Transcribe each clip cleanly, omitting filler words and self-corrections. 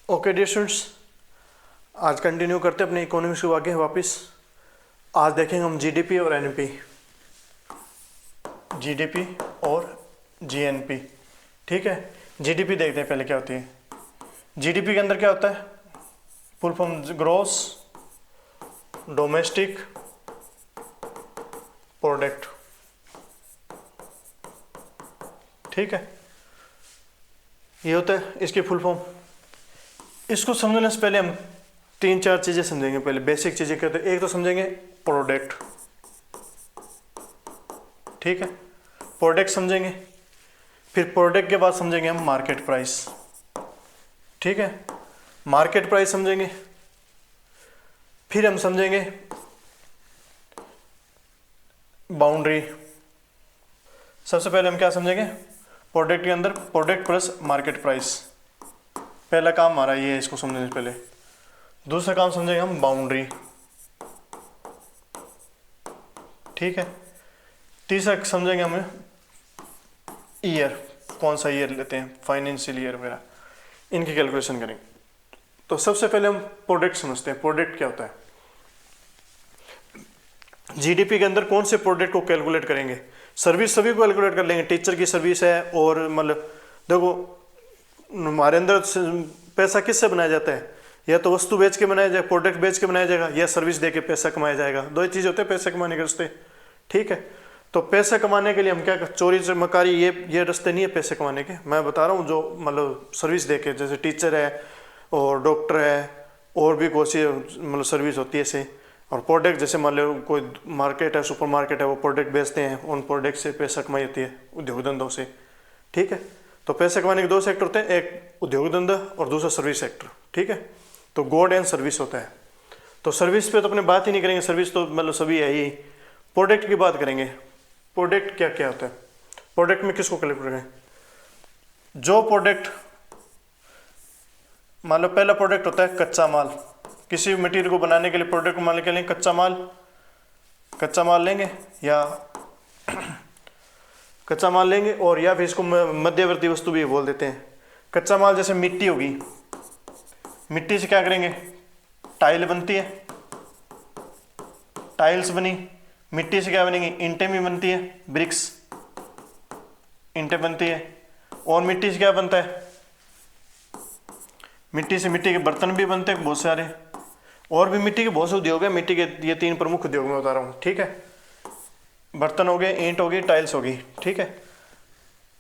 Okay dear students, आज continue करते हैं अपने इकोनॉमिक्स को आगे वापस। आज देखेंगे हम जीडीपी और एनपी, जीडीपी और जीएनपी। ठीक है, जीडीपी देखते हैं पहले क्या होती है। जीडीपी के अंदर क्या होता है? Full form gross domestic product. ठीक है, ये होता है इसकी फुल फॉर्म। इसको समझने से पहले हम तीन चार चीजें समझेंगे। पहले बेसिक चीजें क्या होती है। एक तो समझेंगे प्रोडक्ट। ठीक है, प्रोडक्ट समझेंगे। फिर प्रोडक्ट के बाद समझेंगे हम मार्केट प्राइस। ठीक है, मार्केट प्राइस समझेंगे। फिर हम समझेंगे बाउंड्री। सबसे पहले हम क्या समझेंगे? प्रोडक्ट के अंदर प्रोडक्ट प्लस मार्केट प्राइस। पहला काम हमारा ये है, इसको समझने से पहले। दूसरा काम समझेंगे हम बाउंड्री। ठीक है, तीसरा समझेंगे हमें ईयर, कौन सा ईयर लेते हैं, फाइनेंशियल ईयर वगैरह, इनकी कैलकुलेशन करेंगे। तो सबसे पहले हम प्रोडक्ट समझते हैं। प्रोडक्ट क्या होता है? जीडीपी के अंदर कौन से प्रोडक्ट को कैलकुलेट करेंगे? सर्विस सभी को कैलकुलेट कर लेंगे। टीचर की सर्विस है, और मतलब देखो हमारे अंदर पैसा किससे बनाया जाता है? या तो वस्तु बेच के बनाया जाए, प्रोडक्ट बेच के बनाया जाएगा, या सर्विस दे के पैसा कमाया जाएगा। दो ही चीज़ होते हैं पैसे कमाने के रास्ते। ठीक है, तो पैसे कमाने के लिए हम क्या कर, चोरी चमकारी ये रास्ते नहीं है पैसे कमाने के। मैं बता रहा हूँ जो मतलब सर्विस दे के, जैसे टीचर है और डॉक्टर है, और भी कोई सी मतलब सर्विस होती है ऐसे। और प्रोडक्ट जैसे मान लो कोई मार्केट है, सुपर मार्केट है, वो प्रोडक्ट बेचते हैं, उन प्रोडक्ट से पैसा कमाई होती है उद्योग धंधों से। ठीक है, तो पैसे कमाने के दो सेक्टर होते हैं, एक उद्योग धंधा और दूसरा सर्विस सेक्टर। ठीक है, तो गुड एंड सर्विस होता है। तो सर्विस पे तो अपने बात ही नहीं करेंगे, सर्विस तो मतलब सभी है ही। प्रोडक्ट की बात करेंगे। प्रोडक्ट क्या क्या होता है? प्रोडक्ट में किसको कैलकुलेट करेंगे? जो प्रोडक्ट, मान लो पहला प्रोडक्ट होता है कच्चा माल। किसी मटेरियल को बनाने के लिए प्रोडक्ट को मान के लेंगे कच्चा माल लेंगे, या कच्चा माल लेंगे, और या फिर इसको मध्यवर्ती वस्तु भी बोल देते हैं। कच्चा माल जैसे मिट्टी होगी, मिट्टी से क्या करेंगे? टाइल बनती है, टाइल्स बनी। मिट्टी से क्या बनेंगी? ईंटें भी बनती है, ब्रिक्स, ईंटें बनती है। और मिट्टी से क्या बनता है? मिट्टी से मिट्टी के बर्तन भी बनते हैं बहुत सारे, और भी मिट्टी के बहुत से उद्योग है। मिट्टी के ये तीन प्रमुख उद्योग में बता रहा हूँ। ठीक है, बर्तन हो गए, ईंट होगी, टाइल्स होगी। ठीक है,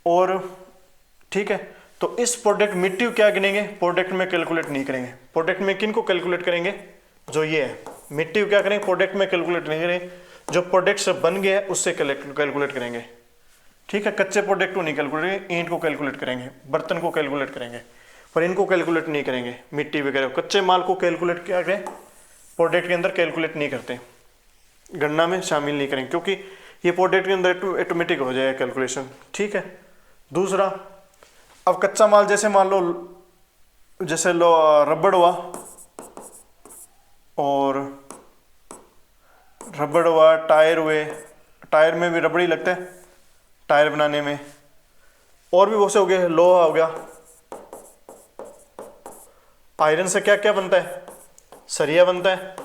और ठीक है, तो इस प्रोडक्ट मिट्टी को क्या गिनेंगे? प्रोडक्ट में कैलकुलेट नहीं करेंगे। प्रोडक्ट में किन को कैलकुलेट करेंगे? जो ये है मिट्टी को क्या करेंगे? प्रोडक्ट में कैलकुलेट नहीं करेंगे। जो प्रोडक्ट से बन गया है उससे कैलकुलेट करेंगे। ठीक है, कच्चे प्रोडक्ट को नहीं कैलकुलेट करेंगे, ईंट को कैलकुलेट करेंगे, बर्तन को कैलकुलेट करेंगे, पर इनको कैलकुलेट नहीं करेंगे। मिट्टी वगैरह कच्चे माल को कैलकुलेट क्या करें? प्रोडक्ट के अंदर कैलकुलेट नहीं करते, गणना में शामिल नहीं करेंगे, क्योंकि ये प्रोडक्ट के अंदर ऑटोमेटिक हो जाएगा कैलकुलेशन। ठीक है, दूसरा, अब कच्चा माल जैसे मान लो, जैसे लो रबड़ हुआ, और रबड़ हुआ, टायर हुए, टायर में भी रबड़ ही लगता है टायर बनाने में, और भी बहुत से हो गए। लोहा हो गया, आयरन से क्या क्या बनता है? सरिया बनता है,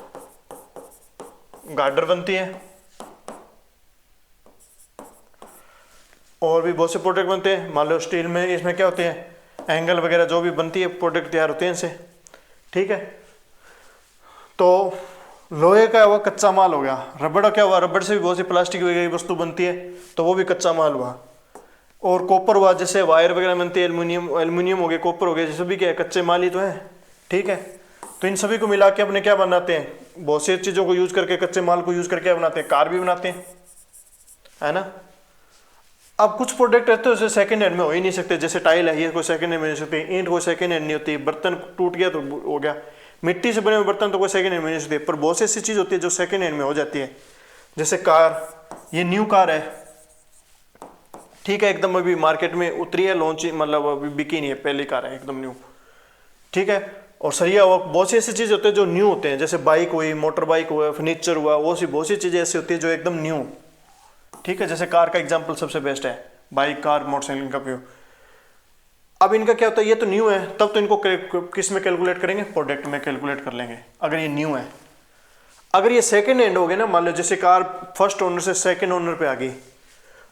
गार्डर बनती है, और भी बहुत से प्रोडक्ट बनते हैं। मान लो स्टील में, इसमें क्या होते हैं? एंगल वगैरह जो भी बनती है, प्रोडक्ट तैयार होते हैं इनसे। ठीक है, तो लोहे का हुआ कच्चा माल हो गया। रबड़ क्या हुआ? रबड़ से भी बहुत सी प्लास्टिक वगैरह की वस्तु बनती है, तो वो भी कच्चा माल हुआ। और कॉपर हुआ, जैसे वायर वगैरह बनती है, एल्यूमिनियम हो गया, कॉपर हो गया, जैसे भी क्या है, कच्चे माल ही तो है। ठीक है, तो इन सभी को मिला के अपने क्या बनाते हैं? बहुत सी चीज़ों को यूज करके, कच्चे माल को यूज करके क्या बनाते हैं? कार भी बनाते हैं, है ना। अब कुछ प्रोडक्ट रहते हैं जैसे सेकंड हैंड में हो ही नहीं सकते, जैसे टाइल है, ये कोई सेकंड हैंड में नहीं सकती, ईंट कोई सेकंड हैंड नहीं होती, बर्तन टूट गया तो हो गया, मिट्टी से बने हुए बर्तन तो कोई सेकंड हैंड में नहीं सकते। पर बहुत सी ऐसी चीज़ होती है जो सेकंड हैंड में हो जाती है, जैसे कार। ये न्यू कार है, ठीक है, एकदम अभी मार्केट में उतरी है, लॉन्च मतलब अभी बिकी नहीं है, पहली कार है एकदम न्यू। ठीक है, और सरिया हुआ, बहुत सी ऐसी चीज़ होते हैं जो न्यू होते हैं, जैसे बाइक हुई, मोटर बाइक हुआ, फर्नीचर हुआ, वो सी बहुत सी चीज़ें ऐसी होती है जो एकदम न्यू। ठीक है, जैसे कार का एग्जाम्पल सबसे बेस्ट है, बाइक, कार, मोटरसाइकिल का उपयोग। अब इनका क्या होता है, ये तो न्यू है, तब तो इनको किस में कैलकुलेट करेंगे, प्रोडक्ट में कैलकुलेट कर लेंगे अगर ये न्यू है। अगर ये सेकंड हैंड हो गए ना, मान लो जैसे कार फर्स्ट ओनर से सेकंड ओनर पे आ गई,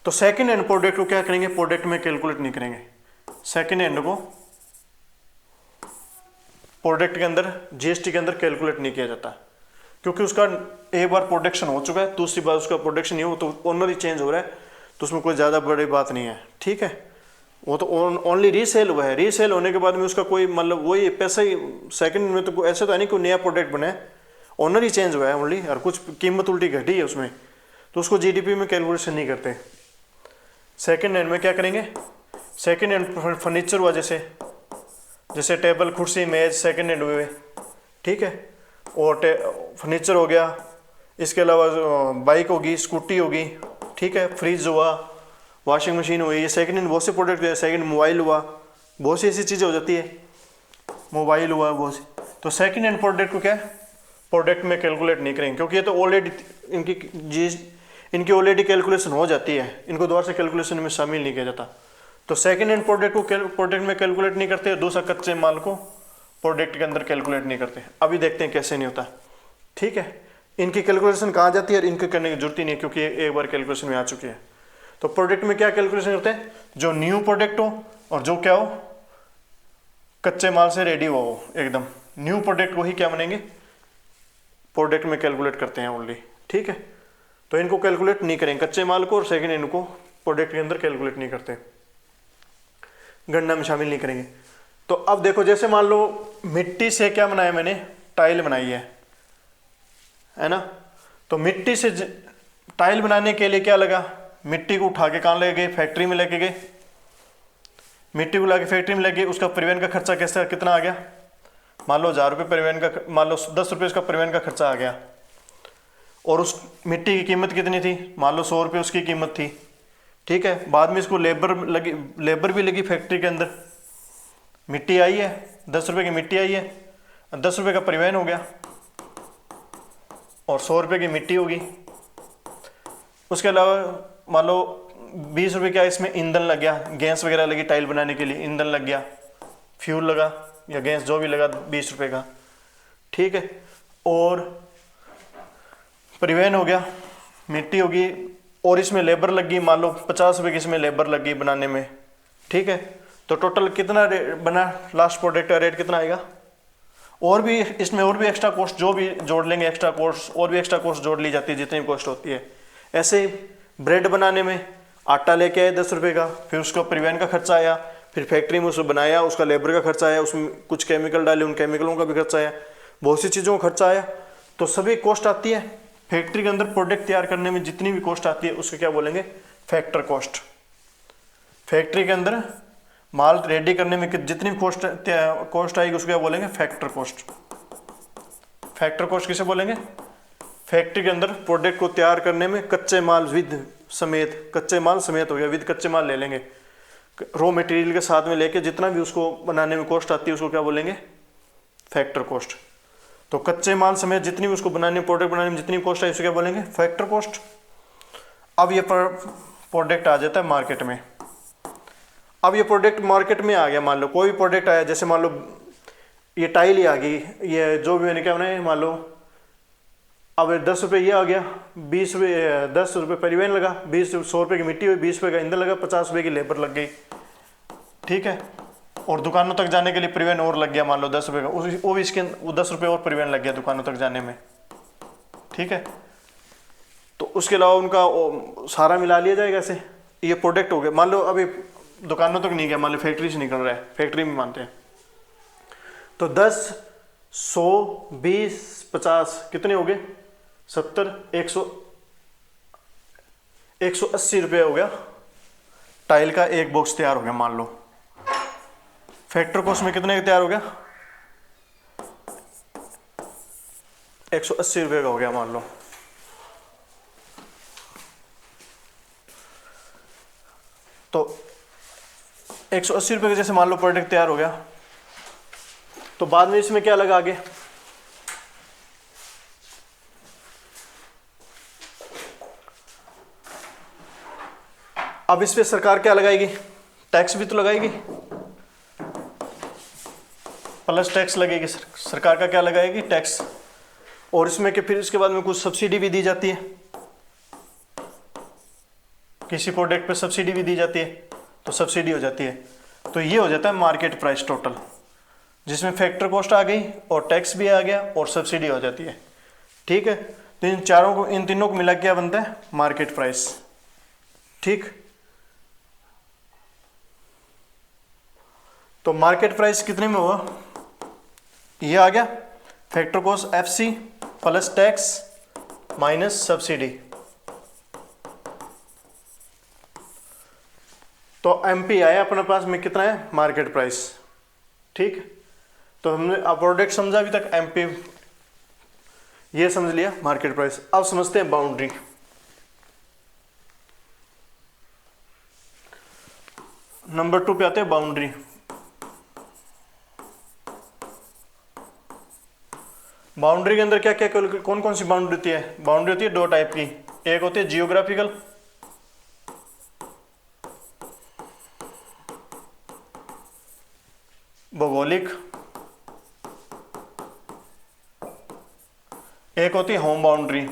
तो सेकंड हैंड प्रोडक्ट को क्या करेंगे, प्रोडक्ट में कैलकुलेट नहीं करेंगे। सेकंड हैंड को प्रोडक्ट के अंदर जीएसटी के अंदर कैलकुलेट नहीं किया जाता, क्योंकि उसका एक बार प्रोडक्शन हो चुका है, दूसरी बार उसका प्रोडक्शन नहीं हो तो ओनर ही चेंज हो रहा है, तो उसमें कोई ज़्यादा बड़ी बात नहीं है, ठीक है। वो तो ओनली रीसेल हुआ है, रीसेल होने के बाद में उसका कोई मतलब वही पैसा ही, सेकंड में तो ऐसे तो है नहीं कोई नया प्रोडक्ट बना है, ओनर ही चेंज हुआ है ओनली, और कुछ कीमत उल्टी घटी है उसमें, तो उसको जीडीपी में कैलकुलेशन नहीं करते। सेकंड हैंड में क्या करेंगे, सेकंड हैंड फर्नीचर हुआ, जैसे टेबल कुर्सी मेज सेकंड हैंड हुए, ठीक है, और फर्नीचर हो गया, इसके अलावा बाइक होगी, स्कूटी होगी, ठीक है, फ्रिज हुआ, वॉशिंग मशीन हुई, ये सेकंड हैंड बहुत से प्रोडक्ट है। सेकंड मोबाइल हुआ, बहुत सी ऐसी चीज़ें हो जाती है, मोबाइल हुआ बहुत सी, तो सेकंड हैंड प्रोडक्ट को क्या है, प्रोडक्ट में कैलकुलेट नहीं करेंगे, क्योंकि ये तो ऑलरेडी इनकी ऑलरेडी कैलकुलेशन हो जाती है, इनको दोबारा से कैलकुलेशन में शामिल नहीं किया जाता। तो सेकंड हैंड प्रोडक्ट को प्रोडक्ट में कैलकुलेट नहीं करते, दूसरा कच्चे माल को प्रोडक्ट के अंदर कैलकुलेट नहीं करते। अभी देखते हैं कैसे नहीं होता, ठीक है। इनकी कैलकुलेशन कहाँ जाती है और इनके करने की जरूरत ही नहीं है, क्योंकि एक बार कैलकुलेशन में आ चुकी है। तो प्रोडक्ट में क्या कैलकुलेशन करते हैं, जो न्यू प्रोडक्ट हो और जो क्या हो, कच्चे माल से रेडी हुआ हो एकदम, न्यू प्रोडक्ट को ही क्या बनेंगे, प्रोडक्ट में कैलकुलेट करते हैं ओनली, ठीक है। तो इनको कैलकुलेट नहीं करेंगे, कच्चे माल को, और सेकंड हैंड को प्रोडक्ट के अंदर कैलकुलेट नहीं करते, गणना में शामिल नहीं करेंगे। तो अब देखो, जैसे मान लो मिट्टी से क्या बनाया मैंने, टाइल बनाई है ना। तो मिट्टी से टाइल बनाने के लिए क्या लगा, मिट्टी को उठा के कहाँ ले गए, फैक्ट्री में लेके गए, मिट्टी को लाके फैक्ट्री में लेके, उसका परिवहन का खर्चा कैसा कितना आ गया, मान लो 1000 रुपये परिवहन का, मान लो 10 रुपये उसका परिवहन का खर्चा आ गया, और उस मिट्टी की कीमत कितनी थी, मान लो 100 रुपये उसकी कीमत थी, ठीक है। बाद में इसको लेबर भी लगी फैक्ट्री के अंदर, मिट्टी आई है, 10 रुपये की मिट्टी आई है, 10 रुपये का परिवहन हो गया, और 100 रुपये की मिट्टी होगी। उसके अलावा मान लो 20 रुपये क्या इसमें ईंधन लग गया, गैस वगैरह लगी टाइल बनाने के लिए, ईंधन लग गया, फ्यूल लगा या गैस जो भी लगा 20 रुपये का, ठीक है। और परिवहन हो गया, मिट्टी होगी, और इसमें लेबर लगी, मान लो 50 रुपये की इसमें लेबर लगी बनाने में, ठीक है। तो टोटल कितना बना, लास्ट प्रोडक्ट का रेट कितना आएगा। और भी इसमें और भी एक्स्ट्रा कॉस्ट जो भी जोड़ लेंगे, एक्स्ट्रा कॉस्ट और भी एक्स्ट्रा कॉस्ट जोड़ ली जाती है, जितनी कॉस्ट होती है। ऐसे ब्रेड बनाने में आटा लेके आए 10 रुपये का, फिर उसका परिवहन का खर्चा आया, फिर फैक्ट्री में उसको बनाया, उसका लेबर का खर्चा आया, उसमें कुछ केमिकल डाले, उन केमिकलों का भी खर्चा आया, बहुत सी चीज़ों का खर्चा आया। तो सभी कॉस्ट आती है फैक्ट्री के अंदर, प्रोडक्ट तैयार करने में जितनी भी कॉस्ट आती है उसको क्या बोलेंगे, फैक्टर कॉस्ट। फैक्ट्री के अंदर माल रेडी करने में जितनी कॉस्ट आएगी उसको क्या बोलेंगे, फैक्टर कॉस्ट। फैक्टर कॉस्ट किसे बोलेंगे, फैक्ट्री के अंदर प्रोडक्ट को तैयार करने में कच्चे माल विद समेत, कच्चे माल समेत हो गया, विद कच्चे माल ले लेंगे, रॉ मटेरियल के साथ में लेके जितना भी उसको बनाने में कॉस्ट आती है उसको क्या बोलेंगे, फैक्टर कॉस्ट। तो कच्चे माल समेत जितनी भी उसको बनाने, प्रोडक्ट बनाने में जितनी कॉस्ट है उसे क्या बोलेंगे, फैक्टर कॉस्ट। अब ये प्रोडक्ट आ जाता है मार्केट में। अब ये प्रोडक्ट मार्केट में आ गया, मान लो कोई भी प्रोडक्ट आया, जैसे मान लो ये टाइल ही आ गई, ये जो भी मैंने क्या बनाया, मान लो अब 10 रुपये ये आ गया, 20 रुपये 10 रुपये परिवहन लगा, 100 रुपये की मिट्टी हुई, 20 रुपये का ईंधन लगा, 50 रुपये की लेबर लग गई, ठीक है। और दुकानों तक जाने के लिए परिवहन और लग गया, मान लो 10 रुपये का, वो भी इसके 10 रुपये और परिवहन लग गया दुकानों तक जाने में, ठीक है। तो उसके अलावा उनका सारा मिला लिया जाएगा ऐसे, ये प्रोडक्ट हो गया। मान लो अभी दुकानों तक नहीं गया, मान लो फैक्ट्री से निकल रहा है, फैक्ट्री में मानते हैं, तो 10, 100, 20, 50 कितने हो गए, 70, 100, 180 रुपये हो गया, टाइल का एक बॉक्स तैयार हो गया। मान लो फैक्टर कॉस्ट में कितने का तैयार हो गया, 180 रुपये का हो गया मान लो। तो 180 रुपये का जैसे मान लो प्रोडक्ट तैयार हो गया, तो बाद में इसमें क्या लगा आगे, अब इस पे सरकार क्या लगाएगी, टैक्स भी तो लगाएगी। प्लस टैक्स लगेगी, सरकार का क्या लगाएगी, टैक्स। और इसमें कि फिर इसके बाद में कुछ सब्सिडी भी दी जाती है, किसी प्रोडक्ट पे सब्सिडी भी दी जाती है, तो सब्सिडी हो जाती है। तो ये हो जाता है मार्केट प्राइस टोटल, जिसमें फैक्टर कॉस्ट आ गई और टैक्स भी आ गया और सब्सिडी हो जाती है। ठीक है, तो इन चारों को, इन तीनों को मिला के क्या बनता है, मार्केट प्राइस। ठीक, तो मार्केट प्राइस कितने में हुआ, ये आ गया factor cost FC plus tax minus subsidy. तो एमपी आया अपने पास में, कितना है, मार्केट प्राइस। ठीक, तो हमने अब प्रोडक्ट समझा अभी तक, एमपी ये समझ लिया, मार्केट प्राइस। अब समझते हैं बाउंड्री। नंबर 2 पे आते हैं बाउंड्री। बाउंड्री के अंदर क्या क्या, कौन कौन सी बाउंड्री होती है, बाउंड्री होती है दो टाइप की, एक होती है जियोग्राफिकल, भौगोलिक, एक होती है होम बाउंड्री,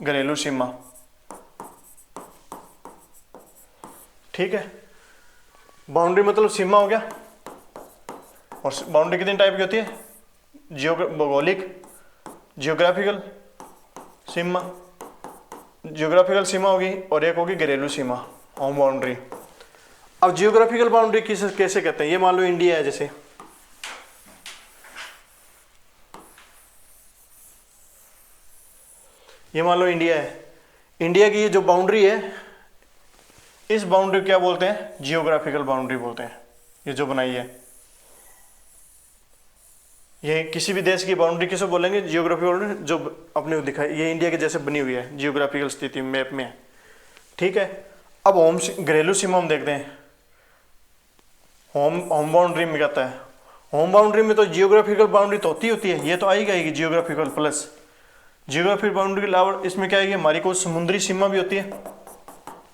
घरेलू सीमा। ठीक है, बाउंड्री मतलब सीमा हो गया। और बाउंड्री कितनी टाइप की होती है, भौगोलिक, जियोग्राफिकल सीमा, जियोग्राफिकल सीमा होगी, और एक होगी घरेलू सीमा, होम बाउंड्री। अब जियोग्राफिकल बाउंड्री कैसे कहते हैं, ये मान लो इंडिया है, जैसे ये मान लो इंडिया है, इंडिया की ये जो बाउंड्री है, इस बाउंड्री क्या बोलते हैं, जियोग्राफिकल बाउंड्री बोलते हैं। ये जो बनाई है, ये किसी भी देश की बाउंड्री किसे बोलेंगे, जियोग्राफिकल बाउंड्री, जो अपने को दिखाई, ये इंडिया के जैसे बनी हुई है, जियोग्राफिकल स्थिति मैप में है। ठीक है, अब होम घरेलू सीमा हम देखते हैं, होम बाउंड्री में कहता है, होम बाउंड्री में तो जियोग्राफिकल बाउंड्री तो होती है, ये तो आएगी जियोग्राफिकल प्लस जियोग्राफिकल बाउंड्री के अलावा इसमें क्या आएगी, हमारी कोई समुद्री सीमा भी होती है,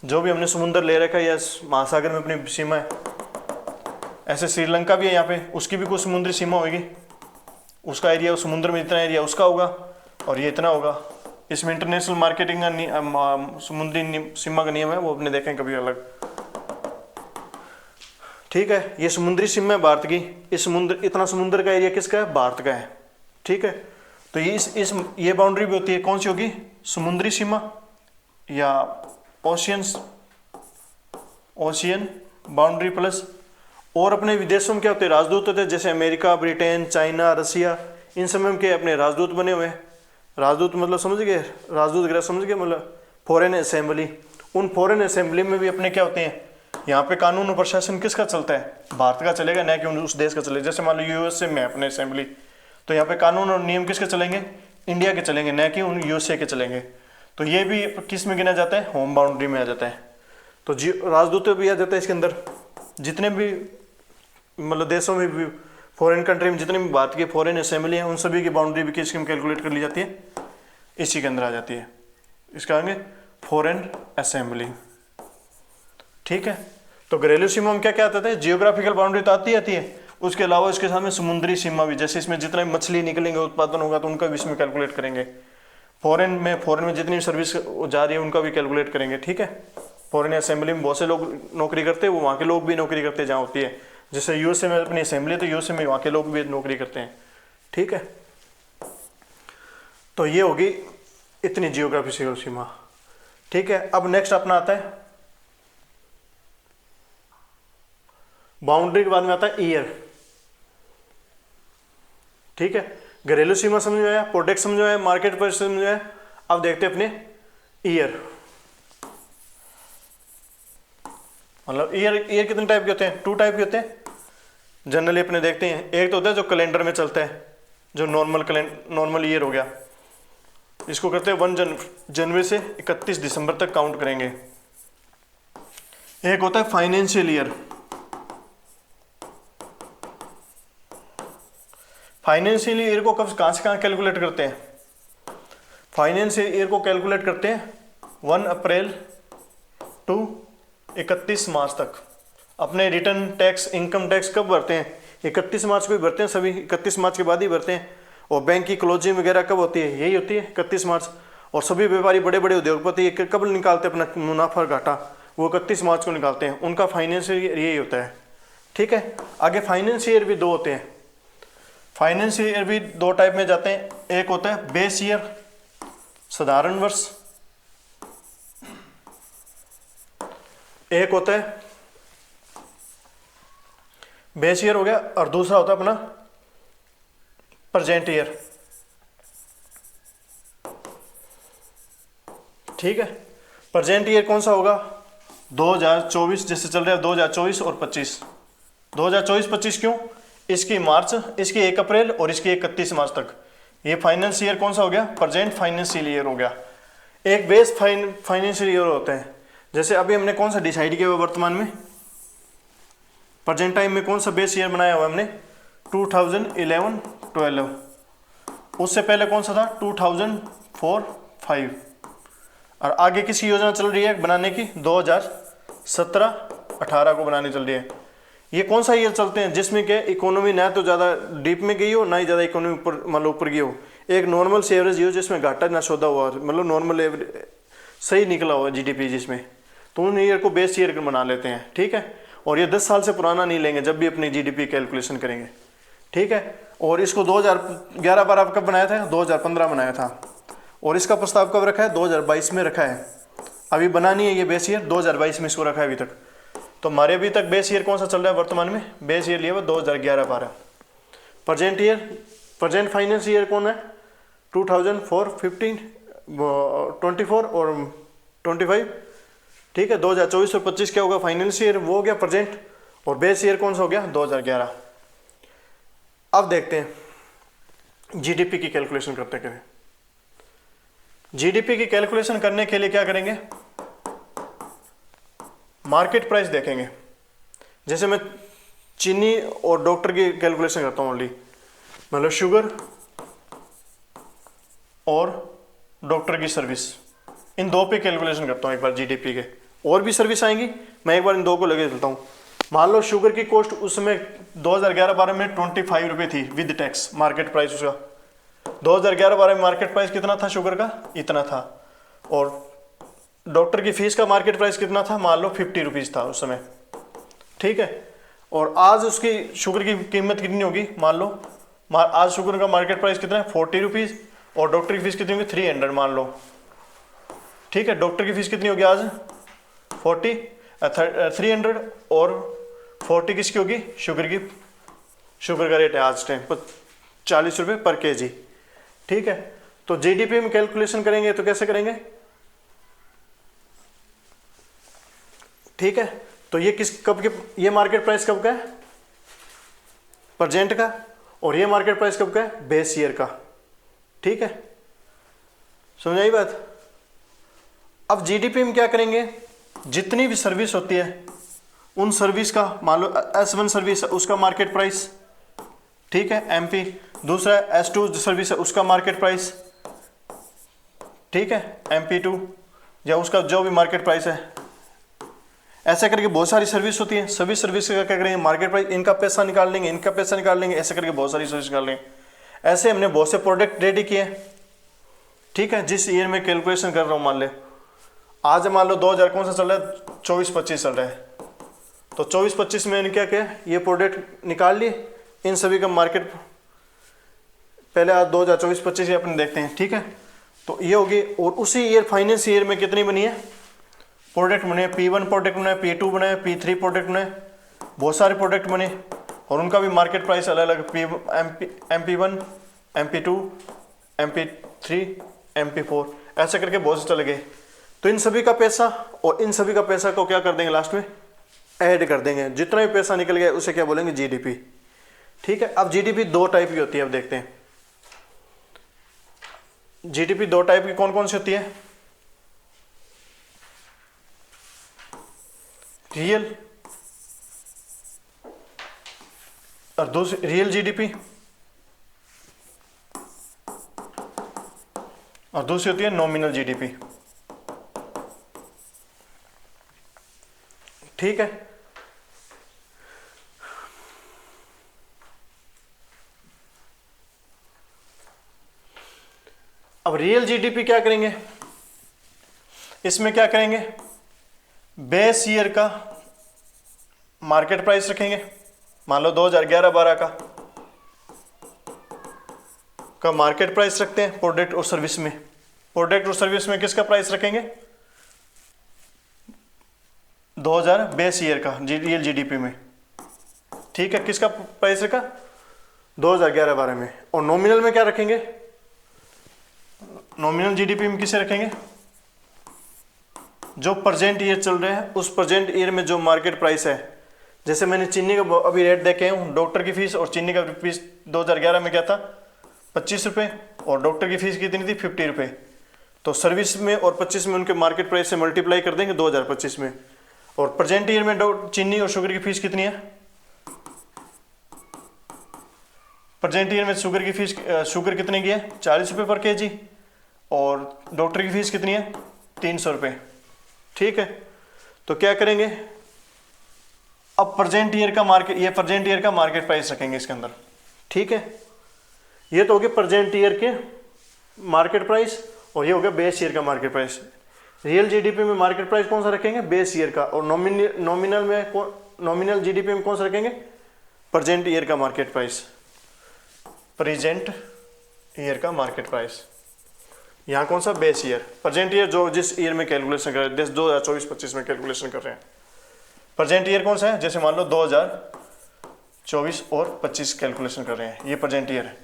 जो भी हमने समुद्र ले रखा है या महासागर में अपनी सीमा है, ऐसे श्रीलंका भी है यहाँ पे, उसकी भी कोई समुद्री सीमा होगी, उसका एरिया, उस समुद्र में इतना एरिया उसका होगा और ये इतना होगा। इसमें इंटरनेशनल मार्केटिंग का समुद्री सीमा का नियम है, वो अपने देखें कभी अलग। ठीक है, ये समुद्री सीमा है भारत की, इस समुद्र, इतना समुद्र का एरिया किसका है, भारत का है। ठीक है, तो ये बाउंड्री भी होती है, कौन सी होगी, समुद्री सीमा या ओशियन बाउंड्री प्लस। और अपने विदेशों में क्या होते हैं, राजदूत होते हैं, जैसे अमेरिका, ब्रिटेन, चाइना, रसिया, इन सब में के अपने राजदूत बने हुए हैं। राजदूत मतलब समझ गए, राजदूत वगैरह समझ गए, मतलब फॉरेन असेंबली। उन फॉरेन असेंबली में भी अपने क्या होते हैं, यहाँ पे कानून और प्रशासन किसका चलता है, भारत का चलेगा, न कि उस देश का चलेगा। जैसे मान लो यूएसए में अपने असेंबली, तो यहाँ पे कानून और नियम किसके चलेंगे, इंडिया के चलेंगे, न कि उन यूएसए के चलेंगे। तो ये भी किस में गिना जाता है, होम बाउंड्री में आ जाता है। तो राजदूत भी आ जाता है इसके अंदर। जितने भी मतलब देशों में भी, फॉरेन कंट्री में जितने भी भारत की फॉरेन असेंबली है, उन सभी की बाउंड्री भी किसके में कैलकुलेट कर ली जाती है, इसी के अंदर आ जाती है। इसका आगे फॉरेन असेंबली। ठीक है, तो घरेलू सीमा में क्या क्या आता है, जियोग्राफिकल बाउंड्री तो आती है, उसके अलावा इसके सामने समुद्री सीमा भी, जैसे इसमें जितने मछली निकलेंगे, उत्पादन होगा, तो उनका भी इसमें कैलकुलेट करेंगे। फॉरेन में जितनी भी सर्विस जा रही है उनका भी कैलकुलेट करेंगे। ठीक है, फॉरेन असेंबली में बहुत से लोग नौकरी करते हैं, वो वहाँ के लोग भी नौकरी करते हैं जहाँ होती है। जैसे यूएसए में अपनी असेंबली है, तो यूएसए में वहाँ के लोग भी नौकरी करते हैं। ठीक है, तो ये होगी इतनी जियोग्राफिकल सीमा। ठीक है, अब नेक्स्ट अपना आता है बाउंड्री के बाद में आता है ईयर। ठीक है, घरेलू सीमा समझ में आया, प्रोडक्ट समझ में आया, मार्केट प्राइस समझ में आया। अब देखते हैं अपने ईयर। मतलब ईयर कितने टाइप के होते हैं, 2 टाइप के होते हैं जनरली अपने देखते हैं। एक तो होता है जो कैलेंडर में चलता है, जो नॉर्मल ईयर हो गया, इसको करते हैं 1 जनवरी से 31 दिसंबर तक काउंट करेंगे। एक होता है फाइनेंशियल ईयर। फाइनेंशियल ईयर को कहाँ से कहाँ कैलकुलेट करते हैं, फाइनेंशियल ईयर को कैलकुलेट करते हैं 1 अप्रैल टू 31 मार्च तक। अपने रिटर्न टैक्स, इनकम टैक्स कब भरते हैं, 31 मार्च को ही भरते हैं सभी, 31 मार्च के बाद ही भरते हैं। और बैंक की क्लोजिंग वगैरह कब होती है, यही होती है 31 मार्च। और सभी व्यापारी बड़े बड़े उद्योगपति कब निकालते हैं अपना मुनाफा और घाटा, वो 31 मार्च को निकालते हैं, उनका फाइनेंशियल ईयर यही होता है। ठीक है, आगे फाइनेंस ईयर भी दो होते हैं। फाइनेंस ईयर भी दो टाइप में जाते हैं, एक होता है बेस ईयर साधारण वर्ष, एक होता है बेस ईयर हो गया, और दूसरा होता है अपना प्रेजेंट ईयर। ठीक है, प्रेजेंट ईयर कौन सा होगा, 2024 जैसे चल रहा है 2024 और 25। 2024-25 क्यों, इसकी मार्च, इसकी 1 अप्रैल और इसकी 31 मार्च तक, ये फाइनेंस ईयर कौन सा हो गया, प्रेजेंट फाइनेंशियल ईयर हो गया। एक बेस फाइनेंशियल ईयर होते हैं, जैसे अभी हमने कौन सा डिसाइड किया हुआ वर्तमान में, प्रेजेंट टाइम में कौन सा बेस ईयर बनाया हुआ हमने, 2011-12। उससे पहले कौन सा था, 2004-5। और आगे किसकी योजना चल रही है बनाने की, 2017-18 को बनानी चल रही है। ये कौन सा ईयर चलते हैं जिसमें कि इकोनॉमी ना तो ज़्यादा डीप में गई हो, ना ही ज़्यादा इकोनॉमी ऊपर मतलब ऊपर गई हो, एक नॉर्मल से एवरेज हो जिसमें घाटा ना सौदा हुआ, मतलब नॉर्मल एवरेज सही निकला हुआ जीडीपी जिसमें, तो उन ईयर को बेस ईयर बना लेते हैं। ठीक है, और ये 10 साल से पुराना नहीं लेंगे जब भी अपनी जीडीपी कैलकुलेशन करेंगे। ठीक है, और इसको 2011-12 कब बनाया था, 2015 बनाया था, और इसका प्रस्ताव कब रखा है, 2022 में रखा है। अभी बना नहीं है ये बेस ईयर, 2022 में इसको रखा है अभी तक। तो हमारे अभी तक बेस ईयर कौन सा चल रहा है वर्तमान में, बेस ईयर लिया हुआ 2011-12। Present year, present finance year कौन है, 2004-15, 24 और 25। ठीक है, 2024 और 25 क्या होगा, फाइनेंस ईयर वो हो गया प्रेजेंट, और बेस ईयर कौन सा हो गया, 2011। अब देखते हैं जीडीपी की कैलकुलेशन करते करें। जीडीपी की कैलकुलेशन करने के लिए क्या करेंगे, मार्केट प्राइस देखेंगे। जैसे मैं चीनी और डॉक्टर की कैलकुलेशन करता हूँ ओनली, मतलब शुगर और डॉक्टर की सर्विस, इन दो पे कैलकुलेशन करता हूँ एक बार जीडीपी के। और भी सर्विस आएंगी, मैं एक बार इन दो को लगे चलता हूँ। मान लो शुगर की कॉस्ट उसमें 2011-12 में 25 रुपये थी विद टैक्स, मार्केट प्राइस उसका 2011-12 में मार्केट प्राइस कितना था शुगर का, इतना था। और डॉक्टर की फीस का मार्केट प्राइस कितना था, मान लो 50 रुपीज़ था उस समय। ठीक है, और आज उसकी शुगर की कीमत कितनी होगी, मान लो आज शुगर का मार्केट प्राइस कितना है, 40 रुपीज़, और डॉक्टर की फीस कितनी होगी, 300 मान लो। ठीक है, डॉक्टर की फीस कितनी होगी आज 300, और 40 किसकी होगी, शुगर की। शुगर का रेट है आज टाइम 40 रुपये पर केजी। ठीक है, तो जीडीपी में कैलकुलेशन करेंगे तो कैसे करेंगे। ठीक है, तो ये कब के, ये मार्केट प्राइस कब का है, प्रेजेंट का, और ये मार्केट प्राइस कब का है, बेस ईयर का। ठीक है, समझ आई बात। अब जीडीपी में क्या करेंगे, जितनी भी सर्विस होती है उन सर्विस का, मान लो S1 सर्विस है उसका मार्केट प्राइस, ठीक है, एमपी। दूसरा S2 सर्विस है उसका मार्केट प्राइस, ठीक है, MP2, या उसका जो भी मार्केट प्राइस है। ऐसे करके बहुत सारी सर्विस होती है, सभी सर्विस का क्या करेंगे, मार्केट प्राइस, इनका पैसा निकाल लेंगे, इनका पैसा निकाल लेंगे, ऐसे करके बहुत सारी सर्विस निकाल लेंगे। ऐसे हमने बहुत से प्रोडक्ट रेडी किए। ठीक है, जिस ईयर में कैलकुलेशन कर रहा हूँ, मान ले आज मान लो 2000 कौन सा चल रहा है, 24-25 चल रहा है, तो 24-25 में इन्हें क्या किया, ये प्रोडक्ट निकाल लिए, इन सभी का मार्केट पहले आज 2024-25 अपने देखते हैं। ठीक है, तो ये होगी। और उसी ईयर फाइनेंस ईयर में कितनी बनी है प्रोडक्ट बने, P1 प्रोडक्ट बने, P2 बने, P3 प्रोडक्ट बने, बहुत सारे प्रोडक्ट बने, और उनका भी मार्केट प्राइस अलग अलग, MP1, MP2, MP3, MP4, ऐसे करके बहुत से चले गए। तो इन सभी का पैसा और इन सभी का पैसा को क्या कर देंगे, लास्ट में ऐड कर देंगे, जितना भी पैसा निकल गया उसे क्या बोलेंगे, जीडीपी। ठीक है, अब जीडीपी दो टाइप की होती है। अब देखते हैं जीडीपी दो टाइप की कौन कौन सी होती है, रियल और दूसरी रियल जीडीपी, और दूसरी होती है नॉमिनल जीडीपी। ठीक है, अब रियल जीडीपी क्या करेंगे, इसमें क्या करेंगे, बेस ईयर का मार्केट प्राइस रखेंगे, मान लो 2011-12 का मार्केट प्राइस रखते हैं प्रोडक्ट और सर्विस में। प्रोडक्ट और सर्विस में किसका प्राइस रखेंगे, 2000 बेस ईयर का रियल जीडीपी में, ठीक है। किसका प्राइस रखा, 2011-12 में। और नॉमिनल में क्या रखेंगे, नॉमिनल जीडीपी में किसे रखेंगे, जो प्रेजेंट ईयर चल रहे हैं उस प्रेजेंट ईयर में जो मार्केट प्राइस है। जैसे मैंने चीनी का अभी रेट देखे हूँ, डॉक्टर की फीस और चीनी का फीस 2011 में क्या था, 25 रुपये, और डॉक्टर की फीस कितनी थी, 50 रुपये। तो सर्विस में और 25 में उनके मार्केट प्राइस से मल्टीप्लाई कर देंगे 2025 में। और प्रेजेंट ईयर में चीनी और शुगर की फीस कितनी है, प्रेजेंट ईयर में शुगर की फीस, शुगर कितने की है, 40 रुपये पर केजी, और डॉक्टर की फीस कितनी है, 300 रुपये, ठीक है। तो क्या करेंगे, अब प्रेजेंट ईयर का मार्केट, ये प्रेजेंट ईयर का मार्केट प्राइस रखेंगे इसके अंदर, ठीक है। ये तो हो गया प्रेजेंट ईयर के मार्केट प्राइस, और ये हो गया बेस ईयर का मार्केट प्राइस। रियल जीडीपी में मार्केट प्राइस कौन सा रखेंगे, बेस ईयर का, और नॉमिनल में नॉमिनल जीडीपी में कौन सा रखेंगे, प्रेजेंट ईयर का मार्केट प्राइस, प्रेजेंट ईयर का मार्केट प्राइस। यहाँ कौन सा, बेस ईयर। प्रेजेंट ईयर जो जिस ईयर में कैलकुलेशन कर रहे हैं, 2024-25 में कैलकुलेशन कर रहे हैं। प्रेजेंट ईयर कौन सा है, जैसे मान लो 2024 और 25 कैलकुलेशन कर रहे हैं, ये प्रेजेंट ईयर है।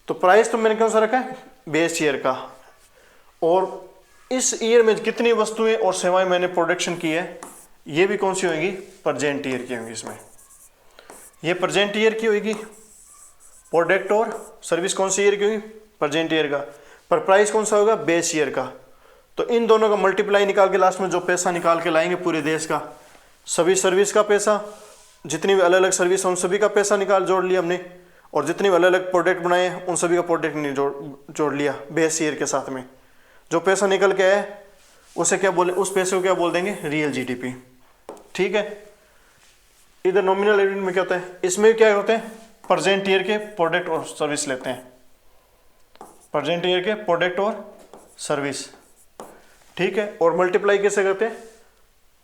तो प्राइस तो मैंने कौन सा रखा है, बेस ईयर का। और इस ईयर में कितनी वस्तुएं और सेवाएं मैंने प्रोडक्शन की है, ये भी कौन सी होगी, प्रेजेंट ईयर की होगी। इसमें ये प्रेजेंट ईयर की होगी, प्रोडक्ट और सर्विस कौन सी ईयर की होगी, प्रेजेंट ईयर का, पर प्राइस कौन सा होगा, बेस ईयर का। तो इन दोनों का मल्टीप्लाई निकाल के लास्ट में जो पैसा निकाल के लाएंगे पूरे देश का, सभी सर्विस का पैसा, जितनी भी अलग अलग सर्विस है उन सभी का पैसा जोड़ लिया हमने, और जितने भी अलग अलग प्रोडक्ट बनाए हैं उन सभी का प्रोडक्ट नहीं जोड़ लिया बेस ईयर के साथ में। जो पैसा निकल के आया उसे क्या बोले, उस पैसे को क्या बोल देंगे, रियल जीडीपी, ठीक है। इधर नॉमिनल एवरेज में क्या होता है, इसमें क्या होते हैं, प्रेजेंट ईयर के प्रोडक्ट और सर्विस लेते हैं, प्रेजेंट ईयर के प्रोडक्ट और सर्विस, ठीक है। और मल्टीप्लाई कैसे करते हैं,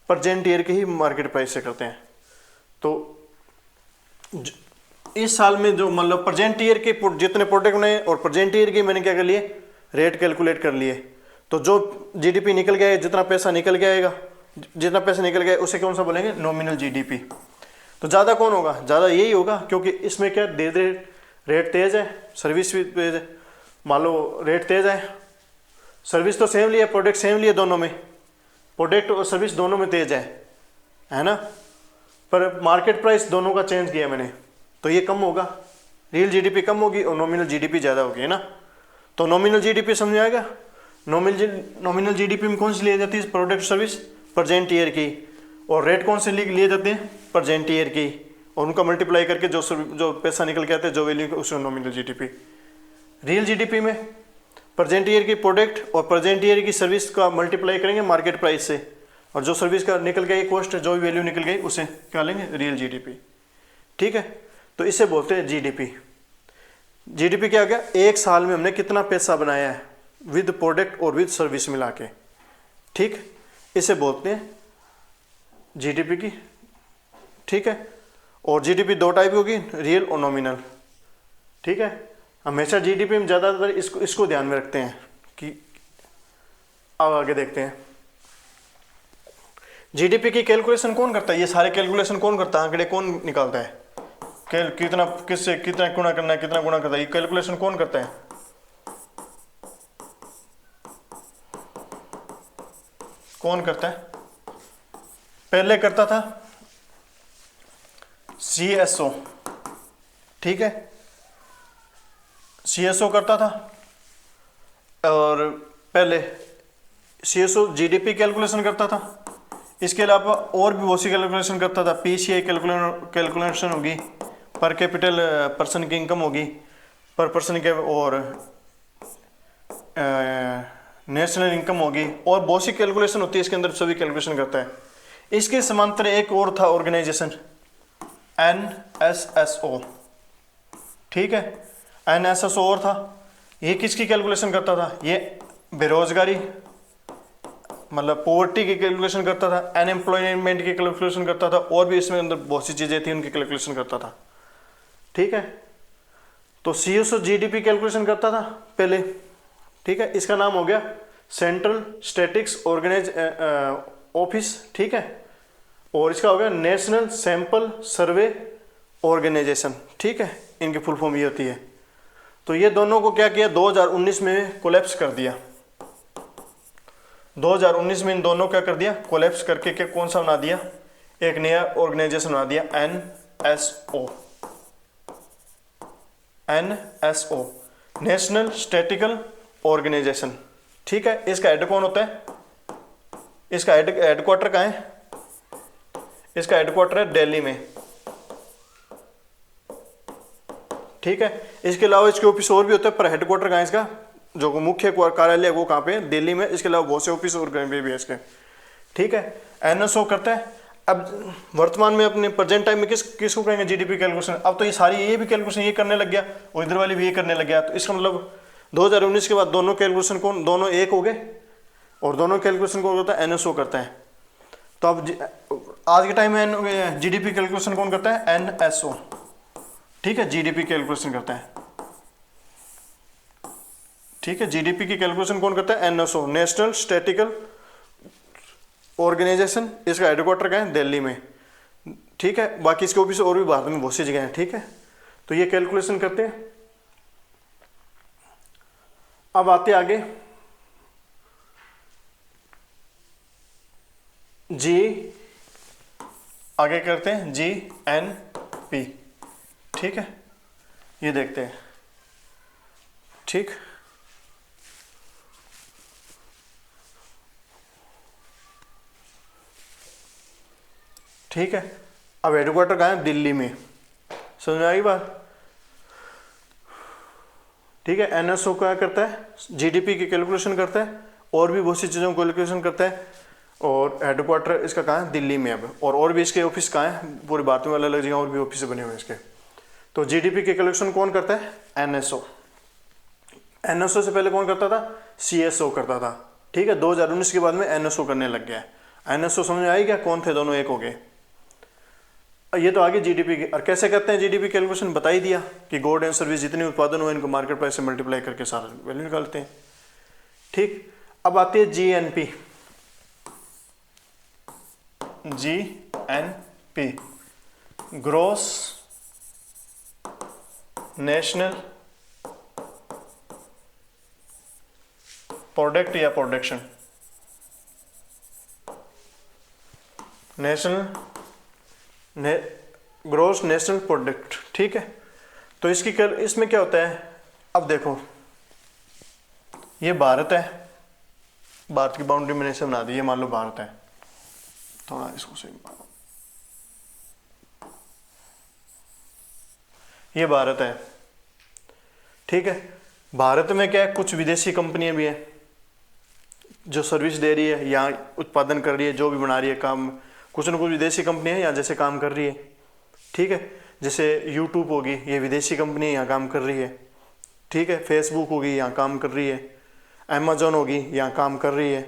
प्रेजेंट ईयर के ही मार्केट प्राइस से करते हैं। तो इस साल में जो मतलब प्रेजेंट ईयर के जितने प्रोडक्ट बनाए और प्रेजेंट ईयर के मैंने क्या कर लिए, रेट कैलकुलेट कर लिए। तो जो जीडीपी निकल गया है, जितना पैसा निकल गया आएगा, जितना पैसा निकल गया उसे कौन सा बोलेंगे, नॉमिनल जीडीपी। तो ज़्यादा कौन होगा, ज़्यादा यही होगा, क्योंकि इसमें क्या धीरे धीरे रेट तेज है, सर्विस भी तेज है। मान लो रेट तेज है, सर्विस तो सेम लिया, प्रोडक्ट सेम लिए, दोनों में प्रोडक्ट और सर्विस दोनों में तेज है ना, पर मार्केट प्राइस दोनों का चेंज किया मैंने, तो ये कम होगा, रियल जीडीपी कम होगी और नॉमिनल जीडीपी ज़्यादा होगी, है ना। तो नॉमिनल जीडीपी समझ आएगा, नॉमिनल जीडीपी में कौन सी ली जाती है, प्रोडक्ट सर्विस प्रेजेंट ईयर की, और रेट कौन से लिए जाते हैं, प्रेजेंट ईयर की, और उनका मल्टीप्लाई करके जो पैसा निकल के आते हैं, जो वैल्यू उसे नॉमिनल जीडीपी। रियल जीडीपी में प्रेजेंट ईयर की प्रोडक्ट और प्रेजेंट ईयर की सर्विस का मल्टीप्लाई करेंगे मार्केट प्राइस से, और जो सर्विस का निकल गई कॉस्ट, जो भी वैल्यू निकल गई उसे क्या लेंगे, रियल जीडीपी, ठीक है। तो इसे बोलते हैं जीडीपी। जीडीपी क्या हो गया, एक साल में हमने कितना पैसा बनाया है विद प्रोडक्ट और विद सर्विस मिला के, ठीक, इसे बोलते हैं जीडीपी की, ठीक है। और जीडीपी दो टाइप होगी, रियल और नॉमिनल, ठीक है। हमेशा जीडीपी में ज़्यादातर इसको ध्यान में रखते हैं कि अब आगे देखते हैं जीडीपी की कैलकुलेशन कौन करता है, ये सारे कैलकुलेशन कौन करता है, आंकड़े कौन निकालता है, कितना किससे कितना गुणा करना है, कितना गुणा करता है, ये कैलकुलेशन कौन करता है, कौन करता है, पहले करता था सीएसओ, ठीक है, सीएसओ करता था, और पहले सीएसओ जीडीपी कैलकुलेशन करता था, इसके अलावा और भी बहुत सी कैलकुलेशन करता था, पीसीआई कैलकुलेशन होगी, पर कैपिटल पर्सन की इनकम होगी, पर पर्सन के, और नेशनल इनकम होगी, और बहुत सी कैलकुलेशन होती है इसके अंदर, सभी कैलकुलेशन करता है। इसके समांतर एक और था ऑर्गेनाइजेशन, एनएसएसओ, ठीक है, एनएसएसओ और था, ये किसकी कैलकुलेशन करता था, ये बेरोजगारी मतलब पॉवर्टी की कैलकुलेशन करता था, अनएम्प्लॉयमेंट की कैलकुलेशन करता था, और भी इसमें अंदर बहुत सी चीजें थी उनकी कैलकुलेशन करता था। ठीक है, तो सीएसओ जीडीपी कैलकुलेशन करता था पहले। ठीक है, इसका नाम हो गया सेंट्रल स्टैटिक्स ऑर्गेनाइज ऑफिस। ठीक है, और इसका हो गया नेशनल सैंपल सर्वे ऑर्गेनाइजेशन। ठीक है, इनकी फुल फॉर्म ये होती है। तो ये दोनों को क्या किया, 2019 में कोलैप्स कर दिया। 2019 में इन दोनों क्या कर दिया, कोलैप्स करके क्या कौन सा बना दिया, एक नया ऑर्गेनाइजेशन बना दिया, NSO. NSO national statistical organisation. ठीक है, इसका हेड कौन होता है, इसका हेडक्वार्टर कहाँ है, इसका हेडक्वार्टर है दिल्ली में। ठीक है, इसके अलावा इसके ऑफिस और भी होते हैं, पर हेडक्वार्टर कहाँ है इसका, जो मुख्य कार्यालय वो कहाँ पे है, दिल्ली में। इसके अलावा बहुत से ऑफिस और भी है इसके। ठीक है, एनएसओ करता है। अब वर्तमान में अपने प्रेजेंट टाइम में किसको कहेंगे जीडीपी कैलकुलेशन। अब तो ये सारी ये भी कैलकुलेशन ये करने लग गया और इधर वाली भी ये करने लग गया। तो इसका मतलब 2019 के बाद दोनों कैलकुलेशन कौन, दोनों एक हो गए, और दोनों कैलकुलेशन कौन करता है, एनएसओ करता है। तो अब आज के टाइम में जीडीपी कैलकुलेशन कौन करता है, एनएसओ। ठीक है, जीडीपी कैलकुलेशन करता है। ठीक है, जीडीपी की कैलकुलेशन कौन करता है, एनएसओ नेशनल स्टैटिकल ऑर्गेनाइजेशन। इसका हेडक्वार्टर क्या है, दिल्ली में। ठीक है, बाकी इसके ऑफिस और भी भारत में बहुत सी जगह हैं। ठीक है, तो ये कैलकुलेशन करते हैं। अब आते आगे जी, आगे करते हैं जीएनपी। ठीक है, ये देखते हैं। ठीक, ठीक है, अब हेडक्वार्टर कहाँ है, दिल्ली में। समझ में आई बात। ठीक है, एनएसओ क्या करता है, जीडीपी की कैलकुलेशन करता है, और भी बहुत सी चीज़ों को कैलकुलेशन करता है, और हेडक्वार्टर इसका कहाँ है, दिल्ली में। अब और भी इसके ऑफिस कहाँ है, पूरे भारत में अलग अलग जगह और भी ऑफिस बने हुए हैं इसके। तो जीडीपी की कैलकुलेशन कौन करता है, एनएसओ। एनएसओ से पहले कौन करता था, सीएसओ करता था। ठीक है, 2019 के बाद में एनएसओ करने लग गया है। एनएसओ समझ में आई क्या, कौन थे दोनों, एक हो गए। ये तो आगे जीडीपी की, और कैसे करते हैं जीडीपी कैलकुलेशन बता ही दिया कि गुड एंड सर्विस जितने उत्पादन हुए इनको मार्केट प्राइस से मल्टीप्लाई करके सारा वैल्यू निकालते हैं। ठीक, अब आती है GNP. GNP gross national product या प्रोडक्शन, ग्रॉस नेशनल प्रोडक्ट। ठीक है, तो इसमें क्या होता है, अब देखो ये भारत है, भारत की बाउंड्री मैंने इसे बना दी, ये मान लो भारत है, थोड़ा इसको सही, ये भारत है। ठीक है, भारत में क्या है, कुछ विदेशी कंपनियां भी हैं जो सर्विस दे रही है, यहाँ उत्पादन कर रही है, जो भी बना रही है काम, कुछ न कुछ विदेशी कंपनियां यहाँ जैसे काम कर रही है। ठीक है, जैसे यूट्यूब होगी, ये विदेशी कंपनी यहाँ काम कर रही है। ठीक है, फेसबुक होगी, यहाँ काम कर रही है। अमेजोन होगी, यहाँ काम कर रही है।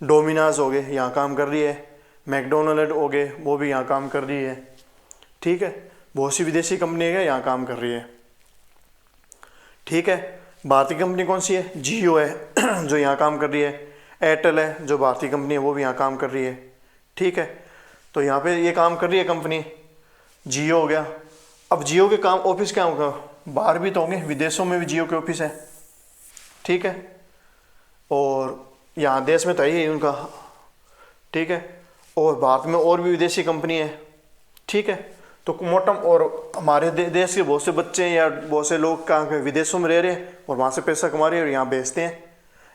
डोमिनोज हो गए, यहाँ काम कर रही है। मैकडोनल्ड हो गए, वो भी यहाँ काम कर रही है। ठीक है, बहुत सी विदेशी कंपनी है यहाँ काम कर रही है। ठीक है, भारतीय कंपनी कौन सी है, जियो है जो यहाँ काम कर रही है। एयरटेल है जो भारतीय कंपनी है, वो भी यहाँ काम कर रही है। ठीक है, तो यहाँ पे ये काम कर रही है कंपनी, जियो हो गया। अब जियो के काम ऑफिस क्या होगा, बाहर भी तो होंगे, विदेशों में भी जियो के ऑफिस है। ठीक है, और यहाँ देश में तो है ही उनका। ठीक है, और भारत में और भी विदेशी कंपनी है। ठीक है, तो मोटा, और हमारे देश के बहुत से बच्चे या बहुत से लोग कहाँ के विदेशों में रह रहे हैं और वहाँ से पैसा कमा रहे हैं और यहाँ बेचते हैं।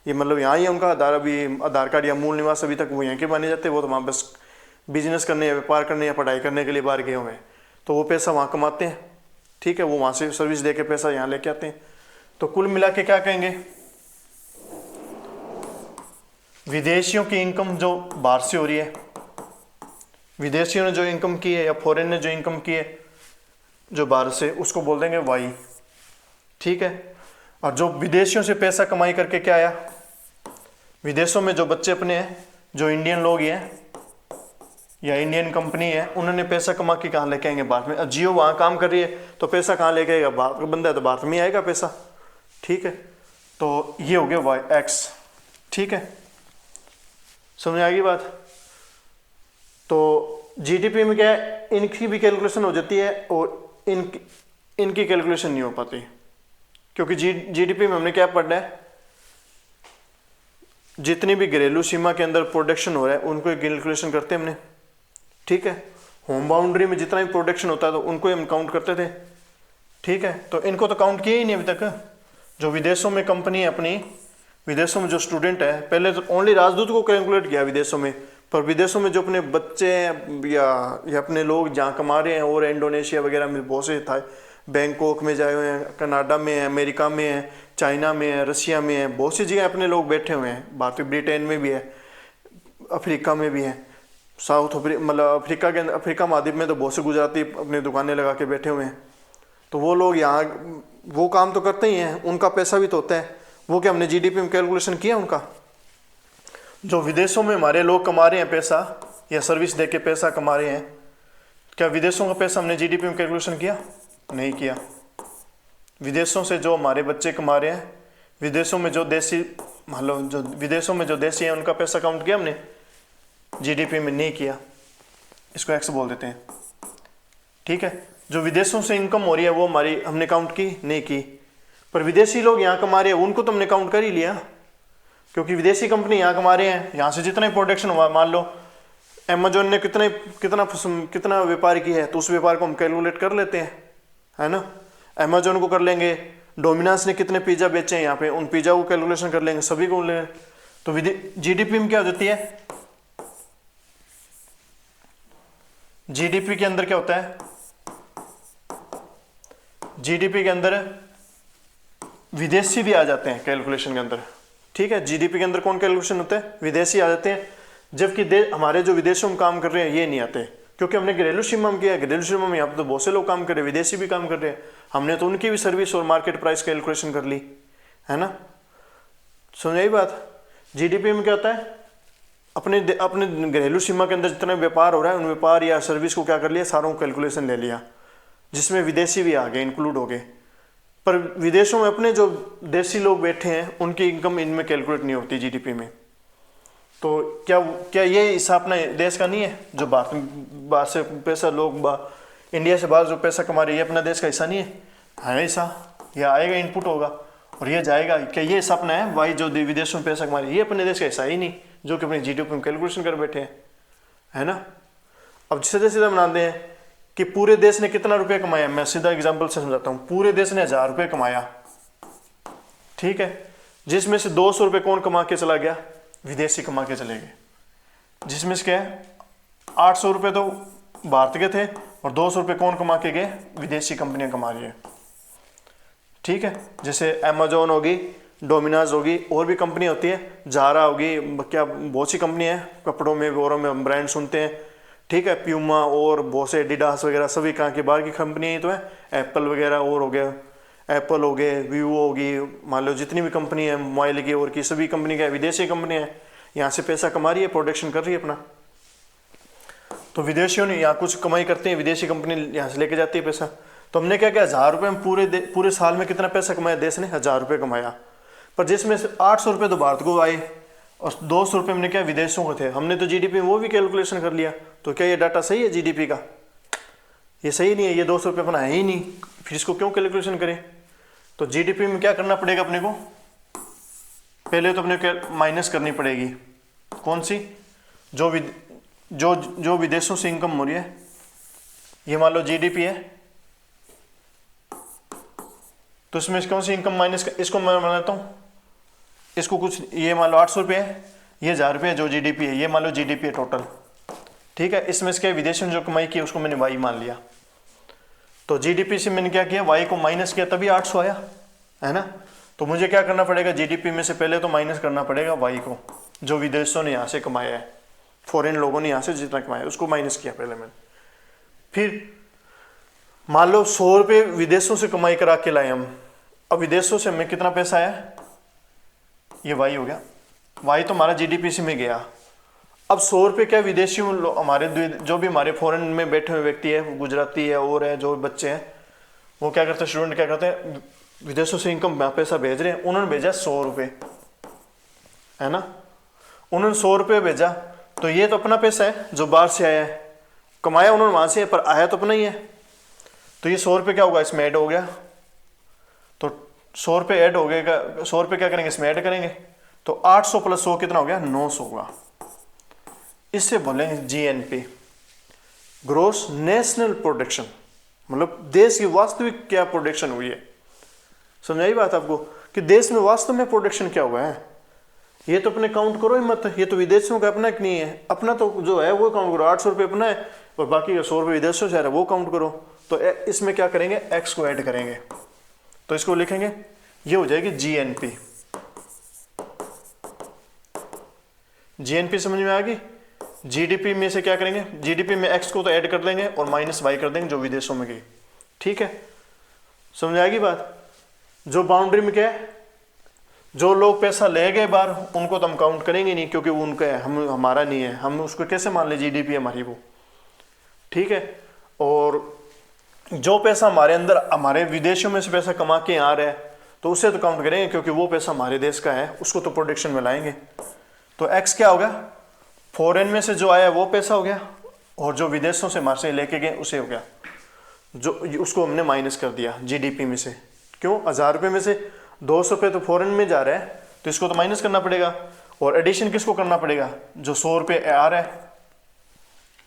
ये मतलब यहाँ ही उनका आधार कार्ड या मूल निवास अभी तक वो यहाँ के माने जाते हैं, वो तो वहाँ बस बिजनेस करने या व्यापार करने या पढ़ाई करने के लिए बाहर गए हुए हैं, तो वो पैसा वहाँ कमाते हैं। ठीक है, वो वहाँ से सर्विस दे के पैसा यहाँ लेके आते हैं। तो कुल मिला के क्या कहेंगे, विदेशियों की इनकम जो बाहर से हो रही है, विदेशियों ने जो इनकम की है या फॉरेन ने जो इनकम की है जो बाहर से, उसको बोल देंगे वाई। ठीक है, और जो विदेशियों से पैसा कमाई करके क्या आया, विदेशों में जो बच्चे अपने हैं, जो इंडियन लोग हैं या इंडियन कंपनी है, उन्होंने पैसा कमा के कहाँ लेके आएंगे भारत में। अब जियो वहाँ काम कर रही है तो पैसा कहाँ लेके आएगा, भारत का बंदा है तो भारत में ही आएगा पैसा। ठीक है, तो ये हो गया वाई एक्स। ठीक है, समझ आ गई बात। तो जीडीपी में क्या है, इनकी भी कैलकुलेशन हो जाती है और इनकी कैलकुलेशन नहीं हो पाती, क्योंकि जीडीपी में हमने क्या पढ़ना है, जितनी भी घरेलू सीमा के अंदर प्रोडक्शन हो रहा है उनको कैलकुलेशन करते हैं हमने। ठीक है, होम बाउंड्री में जितना भी प्रोडक्शन होता है तो उनको हम काउंट करते थे। ठीक है, तो इनको तो काउंट किया ही नहीं अभी तक। जो विदेशों में कंपनी है अपनी, विदेशों में जो स्टूडेंट है, पहले तो ओनली राजदूत को कैलकुलेट किया विदेशों में, पर विदेशों में जो अपने बच्चे हैं या अपने लोग जहाँ कमा रहे हैं, और इंडोनेशिया वगैरह में बहुत से था, बैंकॉक में जाए हुए हैं, कनाडा में है, अमेरिका में है, चाइना में है, रशिया में है, बहुत सी जगह अपने लोग बैठे हुए हैं। भारतीय ब्रिटेन में भी है, अफ्रीका में भी है, साउथ मतलब अफ्रीका के अंदर, अफ्रीका महाद्वीप में तो बहुत से गुजराती अपनी दुकानें लगा के बैठे हुए हैं। तो वो लोग यहाँ वो काम तो करते ही हैं, उनका पैसा भी तो होता है। वो क्या हमने जीडीपी में कैलकुलेशन किया उनका? जो विदेशों में हमारे लोग कमा रहे हैं पैसा या सर्विस दे के पैसा कमा रहे हैं, क्या विदेशों का पैसा हमने जीडीपी में कैलकुलेशन किया? नहीं किया। विदेशों से जो हमारे बच्चे कमा रहे हैं, विदेशों में जो देसी मान लो जो विदेशों में जो देसी हैं उनका पैसा काउंट किया हमने? जीडीपी में नहीं किया। इसको एक्स बोल देते हैं। ठीक है, जो विदेशों से इनकम हो रही है वो हमारी हमने काउंट की? नहीं की। पर विदेशी लोग यहाँ कमा रहे हैं उनको तो हमने काउंट कर ही लिया, क्योंकि विदेशी कंपनी यहाँ कमा रहे हैं, यहाँ से जितना ही प्रोडक्शन हुआ, मान लो अमेजोन ने कितना व्यापार की है तो उस व्यापार को हम कैलकुलेट कर लेते हैं, है ना। अमेजोन को कर लेंगे, डोमिनोज ने कितने पिज्जा बेचे हैं यहाँ पे, उन पिज्जा को कैलकुलेशन कर लेंगे, सभी को लेंगे। तो जीडीपी में क्या हो जाती है, जीडीपी के अंदर क्या होता है, जीडीपी के अंदर विदेशी भी आ जाते हैं कैलकुलेशन के अंदर। ठीक है, जीडीपी के अंदर कौन कैलकुलेशन होता है? विदेशी आ जाते हैं, जबकि हमारे जो विदेशों में काम कर रहे हैं ये नहीं आते, क्योंकि हमने घरेलू सीमा में किया है। घरेलू सीमा में यहाँ पर तो बहुत से लोग काम कर रहे हैं, विदेशी भी काम कर रहे हैं, हमने तो उनकी भी सर्विस और मार्केट प्राइस कैलकुलेशन कर ली, है ना। समझ आई बात। जीडीपी में क्या होता है, अपने घरेलू सीमा के अंदर जितना व्यापार हो रहा है उन व्यापार या सर्विस को क्या कर लिया, सारों को कैलकुलेशन ले लिया, जिसमें विदेशी भी आ गए, इंक्लूड हो गए। पर विदेशों में अपने जो देसी लोग बैठे हैं उनकी इनकम इनमें कैलकुलेट नहीं होती जीडीपी में। तो क्या ये हिस्सा अपना देश का नहीं है? जो बाहर से पैसा लोग इंडिया से बाहर जो पैसा कमा रहे हैं, ये अपना देश का हिस्सा नहीं है हिस्सा? यह आएगा, इनपुट होगा और ये जाएगा। क्या ये हिस्सा अपना है? भाई जो विदेशों में पैसा कमा रहे हैं ये अपने देश का हिस्सा ही नहीं, जो कि अपने जीडीपी में कैलकुलेशन कर बैठे हैं, है ना। अब सीधा सीधा बनाते हैं कि पूरे देश ने कितना रुपया कमाया। मैं सीधा एग्जांपल से समझाता हूँ। पूरे देश ने 1000 रुपये कमाया, ठीक है, जिसमें से 200 रुपये कौन कमा के चला गया? विदेशी कमा के चले गए। जिसमें से क्या है, 800 रुपये तो भारत के थे और 200 रुपये कौन कमा के गए? विदेशी कंपनियां कमा रही है। ठीक है, जैसे अमेजोन होगी, डोमिनोज होगी, और भी कंपनी होती है, जारा होगी, क्या बहुत सी कंपनी है कपड़ों में वगैरह में हम ब्रांड सुनते हैं। ठीक है, प्यूमा और बहुत से एडिडास वगैरह सभी कहाँ की बाहर की कंपनी ही तो है। एप्पल वगैरह और हो गया, एप्पल हो गए, वीवो होगी, मान लो जितनी भी कंपनी है मोबाइल की और की सभी कंपनी का विदेशी कंपनी है, यहाँ से पैसा कमा रही है, प्रोडक्शन कर रही है अपना। तो विदेशियों ने यहाँ कुछ कमाई करते हैं, विदेशी कंपनी यहाँ से लेके जाती है पैसा। तो हमने क्या किया, 1000 रुपये में पूरे साल में कितना पैसा कमाया देश ने? 1000 रुपये कमाया। पर जिसमें से 800 रुपये तो भारत को आए और 200 रुपये हमने क्या विदेशों को थे। हमने तो जीडीपी में वो भी कैलकुलेशन कर लिया। तो क्या ये डाटा सही है जीडीपी का? ये सही नहीं है, ये 200 रुपये अपना है ही नहीं, फिर इसको क्यों कैलकुलेशन करें? तो जीडीपी में क्या करना पड़ेगा अपने को? पहले तो अपने माइनस करनी पड़ेगी। कौन सी? जो विदेशों से इनकम हो रही है, ये मान लो जीडीपी है, तो इसमें कौन सी इनकम माइनस इसको मैं बनाता हूँ, इसको कुछ, ये मान लो 800 रुपये है, ये 1000 रुपये है जो जीडीपी है, ये मान लो जीडीपी है टोटल। ठीक है, इसमें से विदेशों ने जो कमाई की उसको मैंने वाई मान लिया। तो जीडीपी से मैंने क्या किया, वाई को माइनस किया, तभी 800 आया, है ना। तो मुझे क्या करना पड़ेगा, जीडीपी में से पहले तो माइनस करना पड़ेगा वाई को, जो विदेशों ने यहाँ से कमाया है, फॉरेन लोगों ने यहाँ से जितना कमाया उसको माइनस किया पहले मैंने। फिर मान लो 100 रुपये विदेशों से कमाई करा के लाए हम, अब विदेशों से हमें कितना पैसा आया, ये वाई हो गया, वाई तो हमारा जीडीपी से में गया। अब 100 रुपये क्या विदेशी हमारे जो भी हमारे फॉरेन में बैठे हुए व्यक्ति है, गुजराती है और है जो बच्चे हैं, वो क्या करते हैं, स्टूडेंट क्या करते हैं, विदेशों से इनकम पैसा भेज रहे हैं, उन्होंने भेजा 100 रुपये, है ना, उन्होंने 100 रुपये भेजा, तो ये तो अपना पैसा है जो बाहर से आया है, कमाया उन्होंने वहाँ से, पर आया तो अपना ही है, तो ये 100 रुपये क्या होगा, इसमें ऐड हो गया, तो 100 रुपये ऐड हो गएगा, 100 रुपये क्या करेंगे, इसमें ऐड करेंगे, तो 800 + 100 कितना हो गया, 900 होगा। इससे बोलेंगे जीएनपी, ग्रोस नेशनल प्रोडक्शन, मतलब देश की वास्तविक क्या प्रोडक्शन हुई है। समझाई बात आपको कि देश में वास्तव में प्रोडक्शन क्या हुआ है। ये तो अपने काउंट करो ही मत, ये तो विदेशियों का अपना नहीं है, अपना तो जो है वो काउंट करो, 800 रुपये अपना है और बाकी का 100 रुपये विदेशों से आ रहा है वो काउंट करो। तो इसमें क्या करेंगे, एक्स को ऐड करेंगे, तो इसको लिखेंगे, ये हो जाएगी जीएनपी। जीएनपी समझ में आ गई। जीडीपी में से क्या करेंगे, जीडीपी में एक्स को तो ऐड कर देंगे और माइनस वाई कर देंगे जो विदेशों में गई। ठीक है, समझ आएगी बात। जो बाउंड्री में क्या है, जो लोग पैसा ले गए बाहर उनको तो हम काउंट करेंगे नहीं, क्योंकि वो उनका है, हम हमारा नहीं है, हम उसको कैसे मान ले, जीडीपी हमारी वो। ठीक है, और जो पैसा हमारे अंदर, हमारे विदेशों में से पैसा कमा के आ रहा है तो उसे तो काउंट करेंगे, क्योंकि वो पैसा हमारे देश का है, उसको तो प्रोडक्शन में लाएंगे। तो एक्स क्या होगा, फॉरेन में से जो आया वो पैसा हो गया, और जो विदेशों से हमारे से लेके गए उसे हो गया, जो उसको हमने माइनस कर दिया जीडीपी में से। क्यों, 1000 रुपये में से 200 रुपये तो फॉरेन में जा रहा है, तो इसको तो माइनस करना पड़ेगा, और एडिशन किसको करना पड़ेगा, जो 100 रुपये आ रहा है।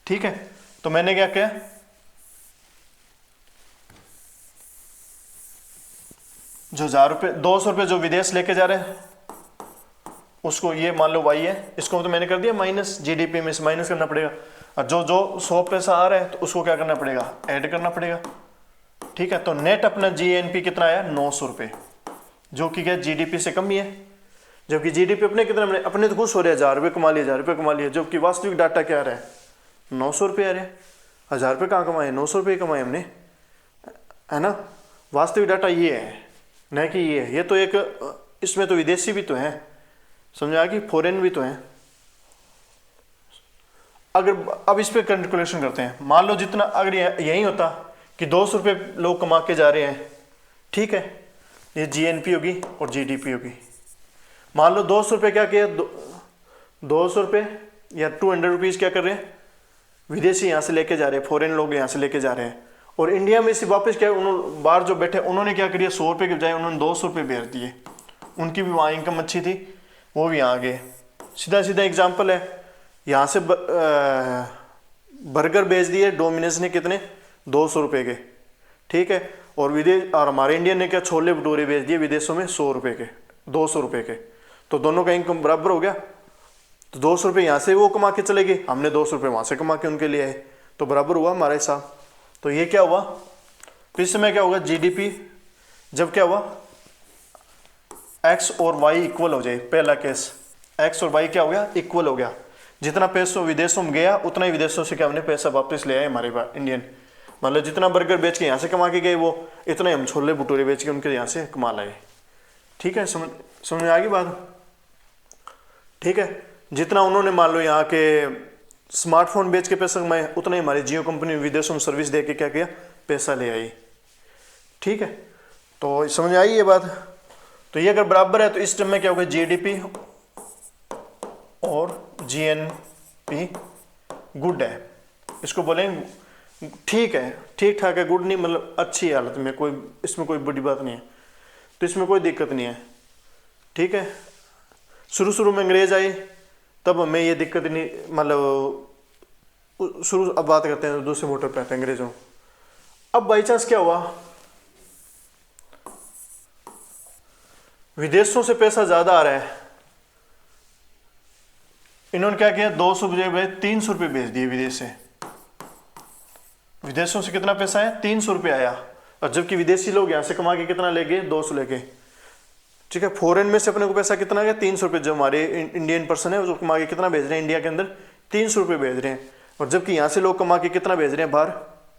ठीक है, तो मैंने क्या किया, जो 1000 रुपये, 200 रुपये जो विदेश लेके जा रहे हैं उसको, ये मान लो वाई है, इसको तो मैंने कर दिया माइनस, जीडीपी में से माइनस करना पड़ेगा, और जो जो 100 पैसा आ रहा है तो उसको क्या करना पड़ेगा, ऐड करना पड़ेगा। ठीक है, तो नेट अपना जीएनपी कितना आया, 900 रुपये, जो कि क्या जीडीपी से कम ही है। जबकि जीडीपी अपने कितना, अपने तो खुश हो रहे हैं, 1000 रुपये कमा लिया, 1000 रुपये कमा लिया, जबकि वास्तविक डाटा क्या आ रहा है, 900 रुपये आ रहे हैं। 1000 रुपये कहाँ कमाए, 900 रुपये कमाए हमने, है ना। वास्तविक डाटा ये है, न कि ये है, ये तो एक, इसमें तो विदेशी भी तो है, समझ आ गई, फॉरेन भी तो है। अगर अब इस पे कैलकुलेशन करते हैं, मान लो जितना, अगर यही होता कि 200 रुपये लोग कमा के जा रहे हैं, ठीक है, ये जीएनपी होगी और जीडीपी होगी। मान लो 200 रुपये क्या किया, 200 रुपये या 200 रुपीज़ क्या कर रहे हैं, विदेशी यहाँ से लेके जा रहे हैं, फॉरेन लोग यहाँ से लेके जा रहे हैं, और इंडिया में से वापस क्या, उन्होंने बाहर जो बैठे उन्होंने क्या करिए, 100 रुपये के बजाय उन्होंने 200 रुपये भेज दिए, उनकी भी वहाँ इनकम अच्छी थी, वो भी यहाँ गए। सीधा सीधा एग्जाम्पल है, यहाँ से बर्गर बेच दिए डोमिनोज ने, कितने, 200 रुपये के। ठीक है, और विदेश, और हमारे इंडियन ने क्या, छोले भटूरे बेच दिए विदेशों में 100 रुपये के, 200 रुपये के, तो दोनों का इनकम बराबर हो गया। तो 200 रुपये यहाँ से वो कमा के चले गए, हमने 200 रुपये वहाँ से कमा के उनके लिए आए, तो बराबर हुआ हमारा हिसाब। तो ये क्या हुआ, इस समय क्या होगा, जीडीपी जब क्या हुआ, एक्स और वाई इक्वल हो जाए, पहला केस, एक्स और वाई क्या हो गया, इक्वल हो गया, जितना पैसा विदेशों में गया उतना ही विदेशों से क्या हमने पैसा वापस ले आए हमारे पास इंडियन। मतलब जितना बर्गर बेच के यहाँ से कमा के गए वो, इतना ही हम छोले भटूरे बेच के उनके यहाँ से कमा लाए। ठीक है, समझ में आ गई बात। ठीक है, जितना उन्होंने मान लो यहाँ के स्मार्टफोन बेच के पैसा कमाए, उतना ही हमारी जियो कंपनी विदेशों में सर्विस दे के क्या किया, पैसा ले आई। ठीक है, तो समझ में आई ये बात। तो ये अगर बराबर है तो इस टर्म में क्या होगा, जीडीपी और जीएनपी गुड है, इसको बोलेंगे ठीक है, ठीक ठाक है, गुड नहीं मतलब अच्छी हालत में, कोई इसमें कोई बड़ी बात नहीं है, तो इसमें कोई दिक्कत नहीं है। ठीक है, शुरू शुरू में अंग्रेज आए तब हमें ये दिक्कत नहीं, मतलब शुरू, अब बात करते हैं दूसरे मोटर पे आते हैं अंग्रेजों। अब बाई चांस क्या हुआ, विदेशों से पैसा ज्यादा आ रहा है, इन्होंने क्या किया, 200 बजाय 300 रुपये भेज दिए विदेश से। विदेशों से कितना पैसा है, 300 रुपये आया, और जबकि विदेशी लोग यहाँ से कमा के कितना ले गए, 200 लेके। ठीक है, फॉरेन में से अपने को पैसा कितना गया, 300 रुपये, जो हमारे इंडियन पर्सन है जो कमा के कितना भेज रहे हैं इंडिया के अंदर, 300 रुपये भेज रहे हैं, और जबकि यहाँ से लोग कमा के कितना भेज रहे हैं बाहर,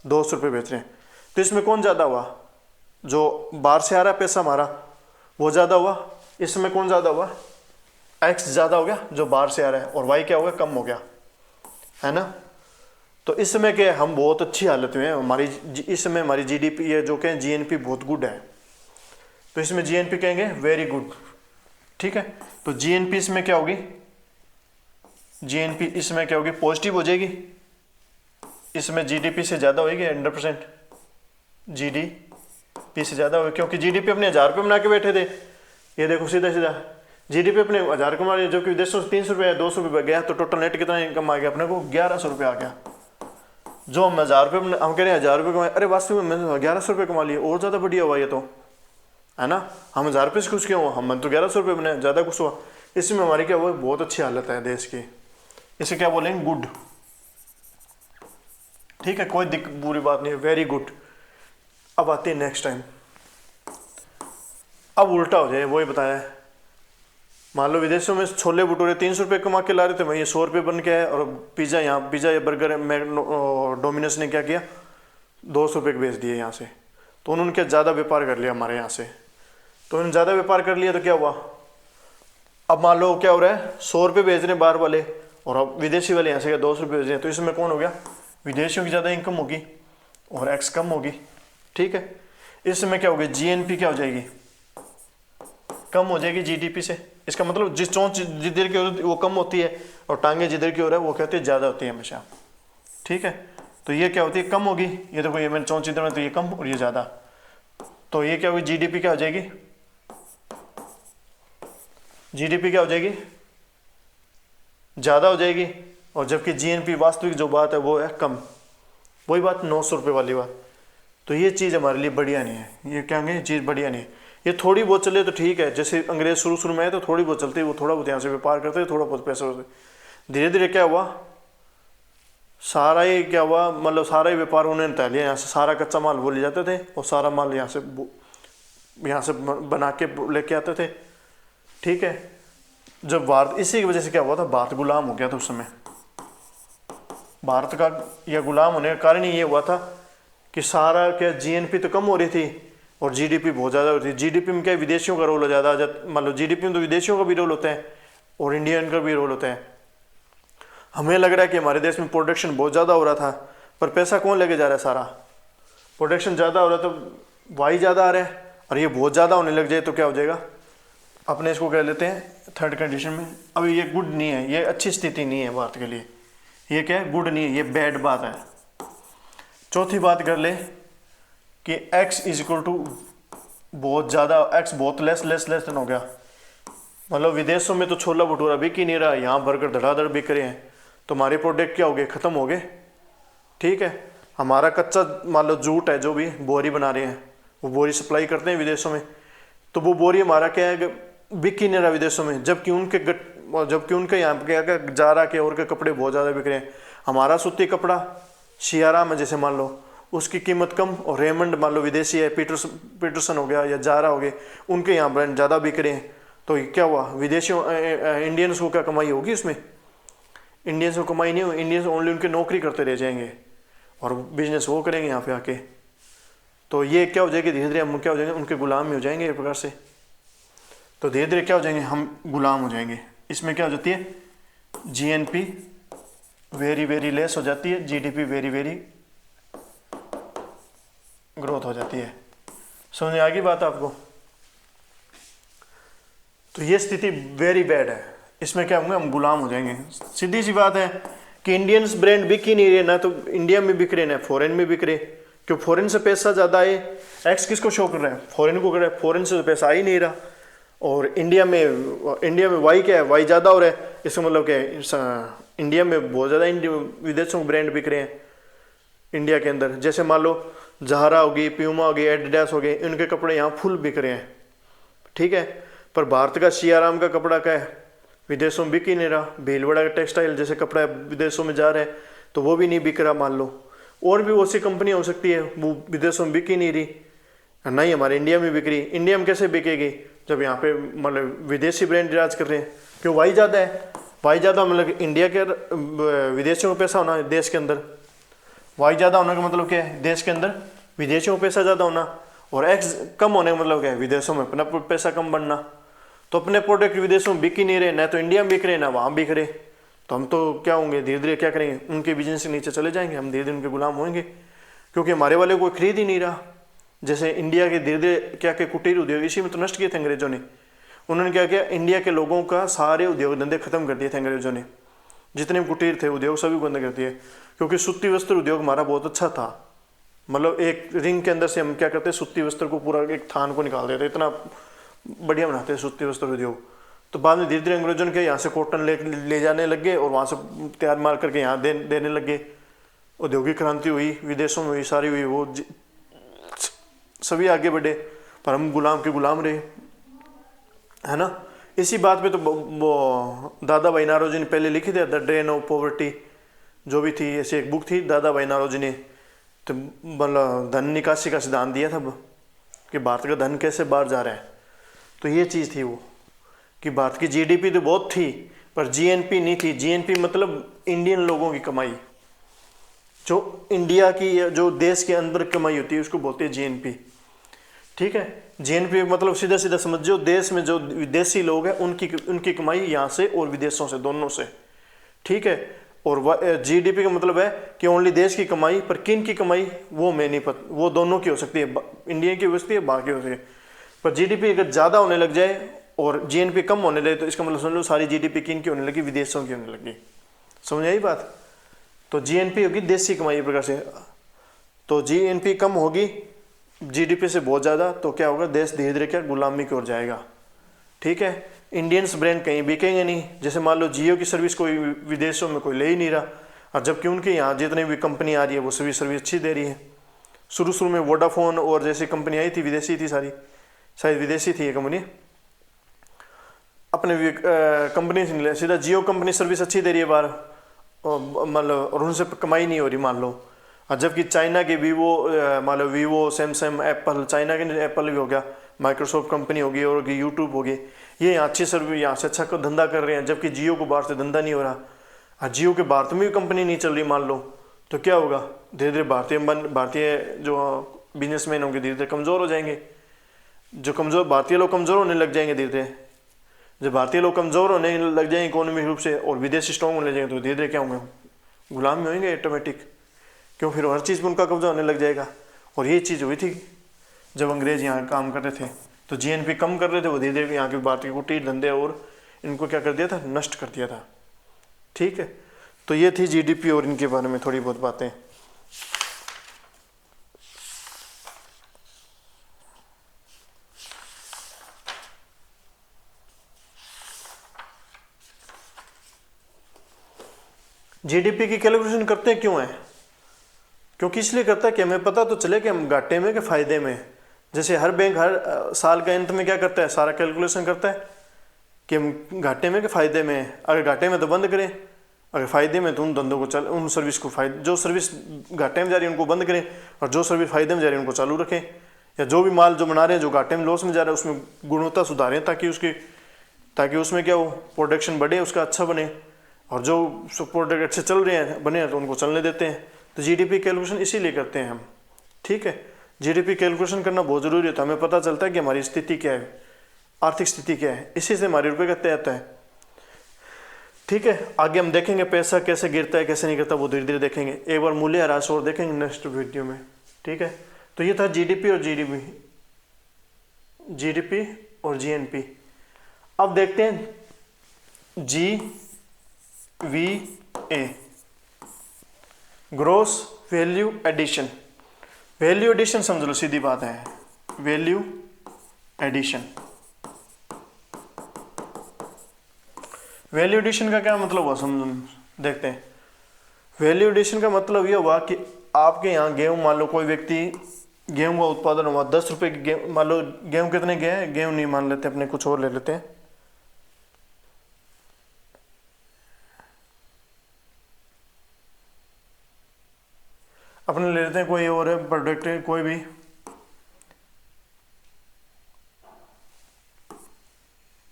200 रुपये भेज रहे हैं। तो इसमें कौन ज़्यादा हुआ, जो बाहर से आ रहा है पैसा हमारा वो ज़्यादा हुआ, इसमें कौन ज़्यादा हुआ, एक्स ज़्यादा हो गया जो बाहर से आ रहा है, और वाई क्या हो गया, कम हो गया, है ना। तो इसमें क्या हम बहुत अच्छी हालत में हैं, हमारी इसमें हमारी जीडीपी है जो कहें जीएनपी बहुत गुड है, तो इसमें जीएनपी कहेंगे वेरी गुड, ठीक है। तो जीएनपी इसमें क्या होगी, जीएनपी इसमें क्या होगी, पॉजिटिव हो जाएगी, इसमें जीडीपी से ज़्यादा होगी 100%, जीडीपी से ज़्यादा होगी, क्योंकि जीडीपी अपने 1000 रुपये बना के बैठे थे, ये देखो सीधा सीधा जीडीपी अपने 1000 कमा रही है, जो कि विदेशों से 300 रुपये 200 रुपये गया, तो टोटल नेट कितना इनकम आ गया अपने को, 1100 रुपये आ गया। जो हम 1000 रुपये हम कह रहे हैं 1000 रुपये कमाए, अरे वास्तव में मैंने 1100 रुपये कमा लिए, और ज़्यादा बढ़िया हुआ ये तो, है ना। हम 1000 रुपये से कुछ क्यों हुआ, हम तो 1100 रुपये बने, ज़्यादा कुछ हुआ। इसमें हमारी क्या हुआ, बहुत अच्छी हालत है देश की, इसे क्या बोलेंगे, गुड, ठीक है, कोई बुरी बात नहीं है, वेरी गुड। अब आते हैं नेक्स्ट टाइम, अब उल्टा हो जाए, वही बताया है, मान लो विदेशों में छोले भटूरे 300 रुपये कमा के ला रहे थे, वहीं 100 रुपये बन के आए, और पिज़्ज़ा यहाँ पिज़्ज़ा या बर्गर डोमिनोज ने क्या किया, 200 रुपये के बेच दिए यहाँ से, तो उन्होंने क्या ज़्यादा व्यापार कर लिया हमारे यहाँ से, तो उन्होंने ज़्यादा व्यापार कर लिया तो क्या हुआ, अब मान लो क्या हो रहा है, 100 रुपये बेच रहे हैं बाहर वाले, और अब विदेशी वाले यहाँ से क्या 200 रुपये बेच रहे हैं, तो इसमें कौन हो गया, विदेशियों की ज़्यादा इनकम होगी और एक्स कम होगी, ठीक है। इसमें क्या होगी, जीएनपी क्या हो जाएगी, कम हो जाएगी जीडीपी से, इसका मतलब जिस चोंच जिधर की हो रही है वो कम होती है, और टांगे जिधर की हो रहा है वो क्या होती है, ज़्यादा होती है हमेशा, ठीक है। तो ये क्या होती है, कम होगी, ये देखो ये मैंने चोंच इधर में, तो ये कम और ये ज़्यादा, तो ये क्या होगी, जीडीपी क्या हो जाएगी, जीडीपी क्या हो जाएगी, ज़्यादा हो जाएगी, और जबकि जीएनपी वास्तविक जो बात है वो है कम, वही बात 900 रुपये वाली बात। तो ये चीज़ हमारे लिए बढ़िया नहीं है, ये क्या होंगे, चीज़ बढ़िया नहीं है। ये थोड़ी बहुत चले तो ठीक है, जैसे अंग्रेज शुरू में आए तो थोड़ी बहुत चलती, वो थोड़ा बहुत यहाँ से व्यापार करते, थोड़ा बहुत पैसा होते, धीरे धीरे क्या हुआ, सारा ही क्या हुआ, मतलब सारा ही व्यापार उन्होंने तय लिया, यहाँ से सारा कच्चा माल वो ले जाते थे, और सारा माल यहाँ से बना के लेके आते थे, ठीक है। जब भारत, इसी की वजह से क्या हुआ था, भारत गुलाम हो गया था उस समय, भारत का यह गुलाम होने का कारण ही ये हुआ था कि सारा क्या, जीएनपी तो कम हो रही थी और जीडीपी बहुत ज़्यादा होती है। जीडीपी में क्या विदेशियों का रोल हो ज़्यादा, मान लो जीडीपी में तो विदेशियों का भी रोल होता है और इंडियन का भी रोल होता है। हमें लग रहा है कि हमारे देश में प्रोडक्शन बहुत ज़्यादा हो रहा था, पर पैसा कौन लेके जा रहा है, सारा प्रोडक्शन ज़्यादा हो रहा है तो वाई ज़्यादा आ रहा है, और ये बहुत ज़्यादा होने लग जाए तो क्या हो जाएगा, अपने इसको कह लेते हैं थर्ड कंडीशन में। अब ये गुड नहीं है, ये अच्छी स्थिति नहीं है भारत के लिए, ये क्या है, गुड नहीं है, ये बैड बात है। चौथी बात कर ले कि x इज इक्वल टू बहुत ज़्यादा, x बहुत लेस देन हो गया, मतलब विदेशों में तो छोला भटूरा बिक ही नहीं रहा, यहाँ बर्गर धड़ाधड़ बिक रहे हैं, तो हमारे प्रोडक्ट क्या हो गए, ख़त्म हो गए, ठीक है। हमारा कच्चा मान लो जूट है, जो भी बोरी बना रहे हैं वो बोरी सप्लाई करते हैं विदेशों में, तो वो बोरी हमारा क्या है, बिक ही नहीं रहा विदेशों में, जबकि उनके यहाँ पे क्या जा रहा के और के कपड़े बहुत ज़्यादा बिक रहे हैं। हमारा सूती कपड़ा शियारा में जैसे मान लो उसकी कीमत कम, और रेमंड मान लो विदेशी है, पीटरसन हो गया या जारा हो गए, उनके यहाँ ब्रांड ज़्यादा बिक रहे हैं, तो क्या हुआ, विदेशियों इंडियंस को क्या कमाई होगी उसमें, इंडियंस को कमाई नहीं होगी, इंडियंस ओनली उनके नौकरी करते रह जाएंगे और बिजनेस वो करेंगे यहाँ पे आके, तो ये क्या हो जाएगी, धीरे धीरे हम क्या हो जाएंगे, उनके गुलाम ही हो जाएंगे एक प्रकार से। तो धीरे धीरे क्या हो जाएंगे, हम गुलाम हो जाएंगे। इसमें क्या हो जाती है, जीएनपी वेरी लेस हो जाती है, जीडीपी वेरी ग्रोथ हो जाती है। समझ में आ गई बात आपको। तो ये स्थिति वेरी बैड है, इसमें क्या होंगे, हम गुलाम हो जाएंगे। सीधी सी बात है कि इंडियंस ब्रांड बिक ही नहीं रहे, ना तो इंडिया में बिक रहे ना फॉरेन में बिक रहे, क्यों, फॉरेन से पैसा ज़्यादा है। एक्स किसको शो कर रहा है, फॉरेन को कर रहा है, फॉरेन से तो पैसा आ ही नहीं रहा, और इंडिया में वाई क्या है, वाई ज़्यादा हो रहा है, इसका मतलब क्या है, इंडिया में बहुत ज़्यादा विदेशों के ब्रांड बिक रहे हैं इंडिया के अंदर। जैसे मान लो ज़हारा होगी, प्यूमा होगी, एडिडास हो गए, इनके कपड़े यहाँ फुल बिक रहे हैं, ठीक है। पर भारत का सियाराम का कपड़ा क्या है, विदेशों में बिक ही नहीं रहा। भीलवाड़ा का टेक्सटाइल जैसे कपड़ा विदेशों में जा रहे हैं, तो वो भी नहीं बिक रहा मान लो। और भी बहुत सी कंपनियाँ हो सकती है वो विदेशों में बिक ही नहीं रही, नहीं हमारे इंडिया में बिक रही। इंडिया में कैसे बिकेगी, जब यहाँ पे मतलब विदेशी ब्रांड राज कर रहे हैं, क्यों, वाई ज़्यादा है, वाई ज़्यादा मतलब इंडिया के विदेशियों का पैसा होना देश के अंदर, वाई ज़्यादा होने का मतलब क्या है, देश के अंदर विदेशियों का पैसा ज़्यादा होना, और एक्स कम होने का मतलब क्या है, विदेशों में अपना पैसा कम बनना। तो अपने प्रोडक्ट विदेशों में बिक ही नहीं रहे, ना तो इंडिया में बिक रहे ना वहाँ बिक रहे, तो हम तो क्या होंगे, धीरे धीरे क्या करेंगे, उनके बिजनेस के नीचे चले जाएंगे, हम धीरे धीरे उनके गुलाम होंगे, क्योंकि हमारे वाले कोई खरीद ही नहीं रहा। जैसे इंडिया के धीरे धीरे क्या क्या कुटीर उद्योग इसी में तो नष्ट किए थे अंग्रेजों ने। उन्होंने क्या किया, इंडिया के लोगों का सारे उद्योग धंधे खत्म कर दिए थे अंग्रेजों ने, जितने भी कुटीर थे उद्योग सभी बंद कर दिए, क्योंकि सूती वस्त्र उद्योग हमारा बहुत अच्छा था। मतलब एक रिंग के अंदर से हम क्या करते, सूती वस्त्र को पूरा एक थान को निकाल देते, इतना बढ़िया बनाते हैं सूती वस्त्र उद्योग। तो बाद में धीरे धीरे अंग्रेजों के यहाँ से कॉटन ले जाने लग गए और वहाँ से तैयार मार करके यहाँ देने लग गए। औद्योगिक क्रांति हुई, विदेशों में हुई, सारी हुई, वो सभी आगे बढ़े, पर हम गुलाम के गुलाम रहे, है ना। इसी बात पे तो वो दादा भाई नारोजी ने पहले लिखी थी, द ड्रेन ऑफ पॉवर्टी, जो भी थी, ऐसी एक बुक थी दादा भाई नारोजी ने। तो मतलब धन निकासी का सिद्धांत दिया था कि भारत का धन कैसे बाहर जा रहा है। तो ये चीज़ थी वो, कि भारत की जीडीपी तो बहुत थी पर जीएनपी नहीं थी। जीएनपी मतलब इंडियन लोगों की कमाई, जो इंडिया की, जो देश के अंदर कमाई होती है उसको बोलते हैं जीएनपी। ठीक है, जीएनपी मतलब सीधा सीधा समझो, देश में जो विदेशी लोग हैं उनकी कमाई यहाँ से और विदेशों से, दोनों से। ठीक है, और जीडीपी का मतलब है कि ओनली देश की कमाई, पर किन की कमाई वो मैं नहीं पता, वो दोनों की हो सकती है, इंडिया की हो सकती है, बाकी हो सकती है। पर जीडीपी अगर ज़्यादा होने लग जाए और जीएनपी कम होने लगे तो इसका मतलब समझ लो सारी जीडीपी किन की होने लगी, विदेशों की होने लगी। समझ आई बात। तो जीएनपी होगी देश की कमाई प्रकार से, तो जीएनपी कम होगी जीडीपी से बहुत ज़्यादा, तो क्या होगा, देश धीरे धीरे क्या गुलामी की ओर जाएगा। ठीक है, इंडियंस ब्रांड कहीं बिकेंगे नहीं। जैसे मान लो जियो की सर्विस कोई विदेशों में कोई ले ही नहीं रहा, और जबकि उनके यहाँ जितनी भी कंपनी आ रही है वो सभी सर्विस अच्छी दे रही है। शुरू शुरू में वोडाफोन और जैसी कंपनी आई थी, विदेशी थी सारी, शायद विदेशी थी ये कंपनी, अपने कंपनी से सीधा जियो कंपनी सर्विस अच्छी दे रही है बाहर, मतलब और उनसे कमाई नहीं हो रही मान लो। और जबकि चाइना के वीवो, मान लो वीवो, सैमसंग, एप्पल, चाइना के एप्पल भी हो गया, माइक्रोसॉफ्ट कंपनी होगी और यूट्यूब होगी, ये यहाँ अच्छी सर्विस, यहाँ से अच्छा धंधा कर रहे हैं, जबकि जियो को बाहर से धंधा नहीं हो रहा। और जियो के भारत में भी कंपनी नहीं चल रही मान लो, तो क्या होगा, धीरे धीरे भारतीय जो बिजनेसमैन होंगे धीरे धीरे कमज़ोर हो जाएंगे। जो कमज़ोर भारतीय लोग कमज़ोर होने लग जाएंगे धीरे धीरे, जब भारतीय लोग कमज़ोर होने लग जाएंगे इकोनॉमिक रूप से और विदेशी स्ट्रॉन्ग होने लग जाएंगे, तो धीरे धीरे क्या होंगे, गुलाम में होंगे ऑटोमेटिक, क्यों, फिर हर चीज़ में उनका कब्जा होने लग जाएगा। और ये चीज़ हुई थी जब अंग्रेज यहाँ काम कर रहे थे, तो जीएनपी कम कर रहे थे, वो धीरे धीरे यहाँ के भारतीय कुटीर धंधे और इनको क्या कर दिया था, नष्ट कर दिया था। ठीक है, तो ये थी जीडीपी और इनके बारे में थोड़ी बहुत बातें। जीडीपी की कैलकुलेशन करते हैं क्यों है, क्योंकि इसलिए करता है कि हमें पता तो चले कि हम घाटे में कि फायदे में। जैसे हर बैंक हर साल के अंत में क्या करता है, सारा कैलकुलेशन करता है कि हम घाटे में कि फायदे में है। अगर घाटे में तो बंद करें, अगर फायदे में तो उन धंधों को उन सर्विस को जो सर्विस घाटे में जा रही है उनको बंद करें, और जो सर्विस फायदे में जा रही है उनको चालू रखें। या जो भी माल जो बना रहे हैं जो घाटे में लॉस में जा रहा है उसमें गुणवत्ता सुधारें, ताकि उसमें क्या हो, प्रोडक्शन बढ़े, उसका अच्छा बने, और जो प्रोडक्ट अच्छे चल रहे हैं बने हैं तो उनको चलने देते हैं। तो जीडीपी कैलकुलेशन इसीलिए करते हैं हम। ठीक है, जीडीपी कैलकुलेशन करना बहुत ज़रूरी है, तो हमें पता चलता है कि हमारी स्थिति क्या है, आर्थिक स्थिति क्या है, इसी से हमारे रुपये का तय होता है। ठीक है, आगे हम देखेंगे पैसा कैसे गिरता है कैसे नहीं गिरता, वो धीरे धीरे देखेंगे। एक बार मूल्य ह्रास और देखेंगे नेक्स्ट वीडियो में। ठीक है, तो ये था जीडीपी और जीडीपी और जीएनपी। अब देखते हैं GVA, gross value addition. Value addition समझ लो, सीधी बात है, वैल्यू एडिशन। वैल्यू एडिशन का क्या मतलब हुआ समझ देखते हैं। वैल्यू एडिशन का मतलब यह हुआ कि आपके यहाँ गेहूँ, मान लो कोई व्यक्ति गेहूँ का उत्पादन हुआ 10 रुपये की गेहूँ, मान लो गेहूँ कितने गए, गेहूँ नहीं मान लेते, अपने कुछ और ले लेते हैं। अपने ले लेते हैं कोई और है प्रोडक्ट, कोई भी,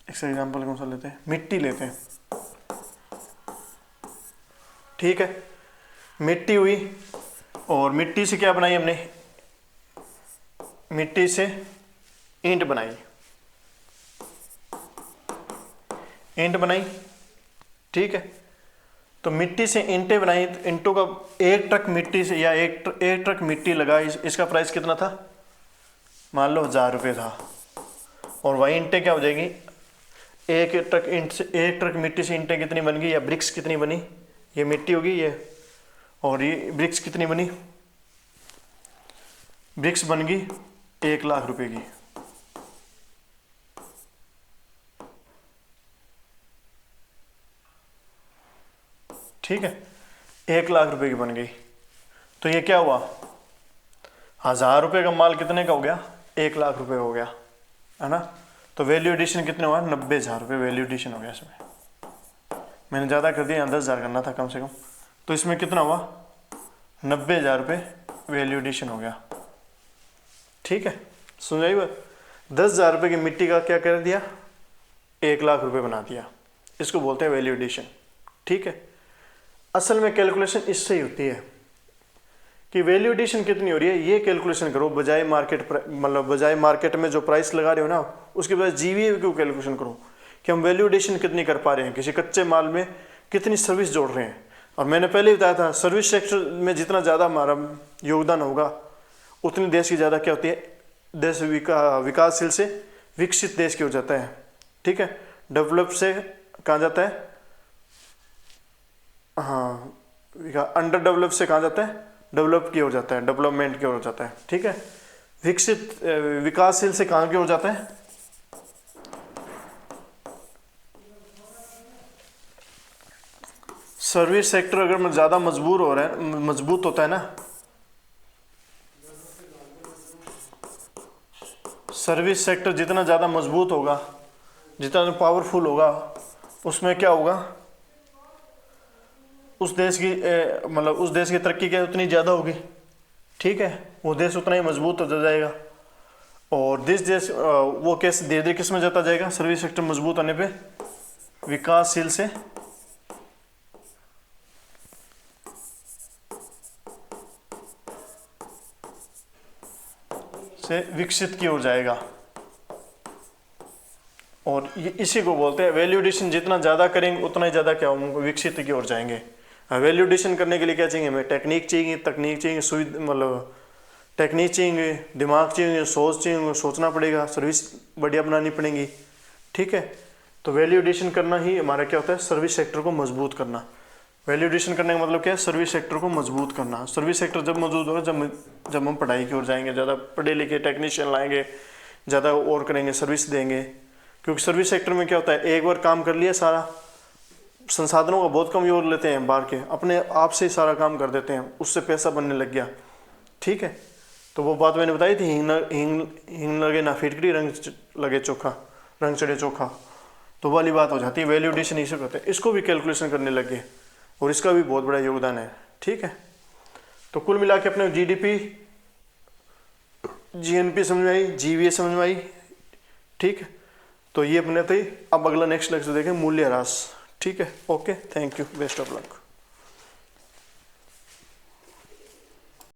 एक एग्जाम्पल कौन सा लेते हैं, मिट्टी लेते हैं। ठीक है, मिट्टी हुई, और मिट्टी से क्या बनाई हमने, मिट्टी से ईंट बनाई, ईंट बनाई, ठीक है। तो मिट्टी से ईंटें बनाई, तो ईंटों का एक ट्रक मिट्टी से या एक ट्रक मिट्टी लगा, इसका प्राइस कितना था, मान लो 1000 रुपये था। और वही ईंटें क्या हो जाएगी, एक ट्रक ईंट से, एक ट्रक मिट्टी से ईंटें कितनी बन गई, या ब्रिक्स कितनी बनी, ये मिट्टी होगी ये, और ये ब्रिक्स कितनी बनी, ब्रिक्स बन गई 1 लाख रुपए की। ठीक है, 1 लाख रुपए की बन गई। तो ये क्या हुआ, 1000 रुपये का माल कितने का हो गया, 1 लाख रुपए हो गया, है ना। तो वैल्यू एडिशन कितने हुआ, 90,000 रुपये वैल्यू एडिशन हो गया इसमें। मैंने ज़्यादा कर दिया, 10,000 करना था कम से कम। तो इसमें कितना हुआ, 90,000 रुपये वैल्यू एडिशन हो गया। ठीक है, सुनाई बात। 10,000 रुपये की मिट्टी का क्या कर दिया, 1 लाख रुपये बना दिया, इसको बोलते हैं वैल्यू एडिशन। ठीक है, असल में कैलकुलेशन इससे ही होती है कि वैल्यू एडिशन कितनी हो रही है, ये कैलकुलेशन करो, बजाय मार्केट, मतलब बजाय मार्केट में जो प्राइस लगा रहे हो ना, उसके बजाय जीवीए की कैलकुलेशन करो कि हम वैल्यू एडिशन कितनी कर पा रहे हैं, किसी कच्चे माल में कितनी सर्विस जोड़ रहे हैं। और मैंने पहले ही बताया था, सर्विस सेक्टर में जितना ज़्यादा हमारा योगदान होगा, उतनी देश की ज़्यादा क्या होती है, देश विकासशील से विकसित देश की हो जाता है। ठीक है, डेवलप से कहाँ जाता है, हाँ, अंडर डेवलप से कहाँ जाता है, डेवलप की ओर जाता है, डेवलपमेंट की ओर जाता है। ठीक है, विकसित विकासशील से कहाँ की ओर जाता है, सर्विस सेक्टर अगर ज़्यादा मजबूत होता है ना, सर्विस सेक्टर जितना ज़्यादा मजबूत होगा, जितना पावरफुल होगा, उसमें क्या होगा, उस देश की मतलब उस देश की तरक्की क्या उतनी ज़्यादा होगी। ठीक है, वो देश उतना ही मजबूत होता जाएगा। और देश वो कैसे धीरे धीरे किस में जाता जाएगा, सर्विस सेक्टर मजबूत होने पे विकासशील से विकसित की ओर जाएगा। और ये इसी को बोलते हैं वैल्यू एडिशन, जितना ज़्यादा करेंगे उतना ही ज़्यादा क्या होंगे, विकसित की ओर जाएंगे। वैल्यू एडिशन करने के लिए क्या चाहिए हमें, टेक्निक चाहिए, सुविधा, मतलब टेक्निक चाहिए, दिमाग चाहिए, सोच चाहिए, सोचना पड़ेगा, सर्विस बढ़िया बनानी पड़ेगी। ठीक है, तो वैल्यू एडिशन करना ही हमारा क्या होता है, सर्विस सेक्टर को मजबूत करना। वैल्यू एडिशन करने का मतलब क्या है, सर्विस सेक्टर को मजबूत करना। सर्विस सेक्टर जब मजबूत होगा, जब हम पढ़ाई की ओर जाएंगे, ज़्यादा पढ़े लिखे टेक्नीशियन लाएंगे, ज़्यादा और करेंगे, सर्विस देंगे। क्योंकि सर्विस सेक्टर में क्या होता है, एक बार काम कर लिया, सारा संसाधनों का बहुत कम यूज लेते हैं, बाहर के अपने आप से ही सारा काम कर देते हैं, उससे पैसा बनने लग गया। ठीक है, तो वो बात मैंने बताई थी, हींग लगे ना फिटकरी, रंग लगे चोखा, रंग चढ़े चोखा, तो वाली बात हो जाती है। वैल्यू एडिशन इसे कहते हैं, इसको भी कैलकुलेशन करने लग गए, और इसका भी बहुत बड़ा योगदान है। ठीक है, तो कुल मिला के अपने जीडीपी, जीएनपी समझ में आई, जीवीए समझ में आई। ठीक है, तो ये अपने थे। अब अगला नेक्स्ट लेक्चर देखें मूल्य ह्रास। ठीक है, okay, thank you, best of luck.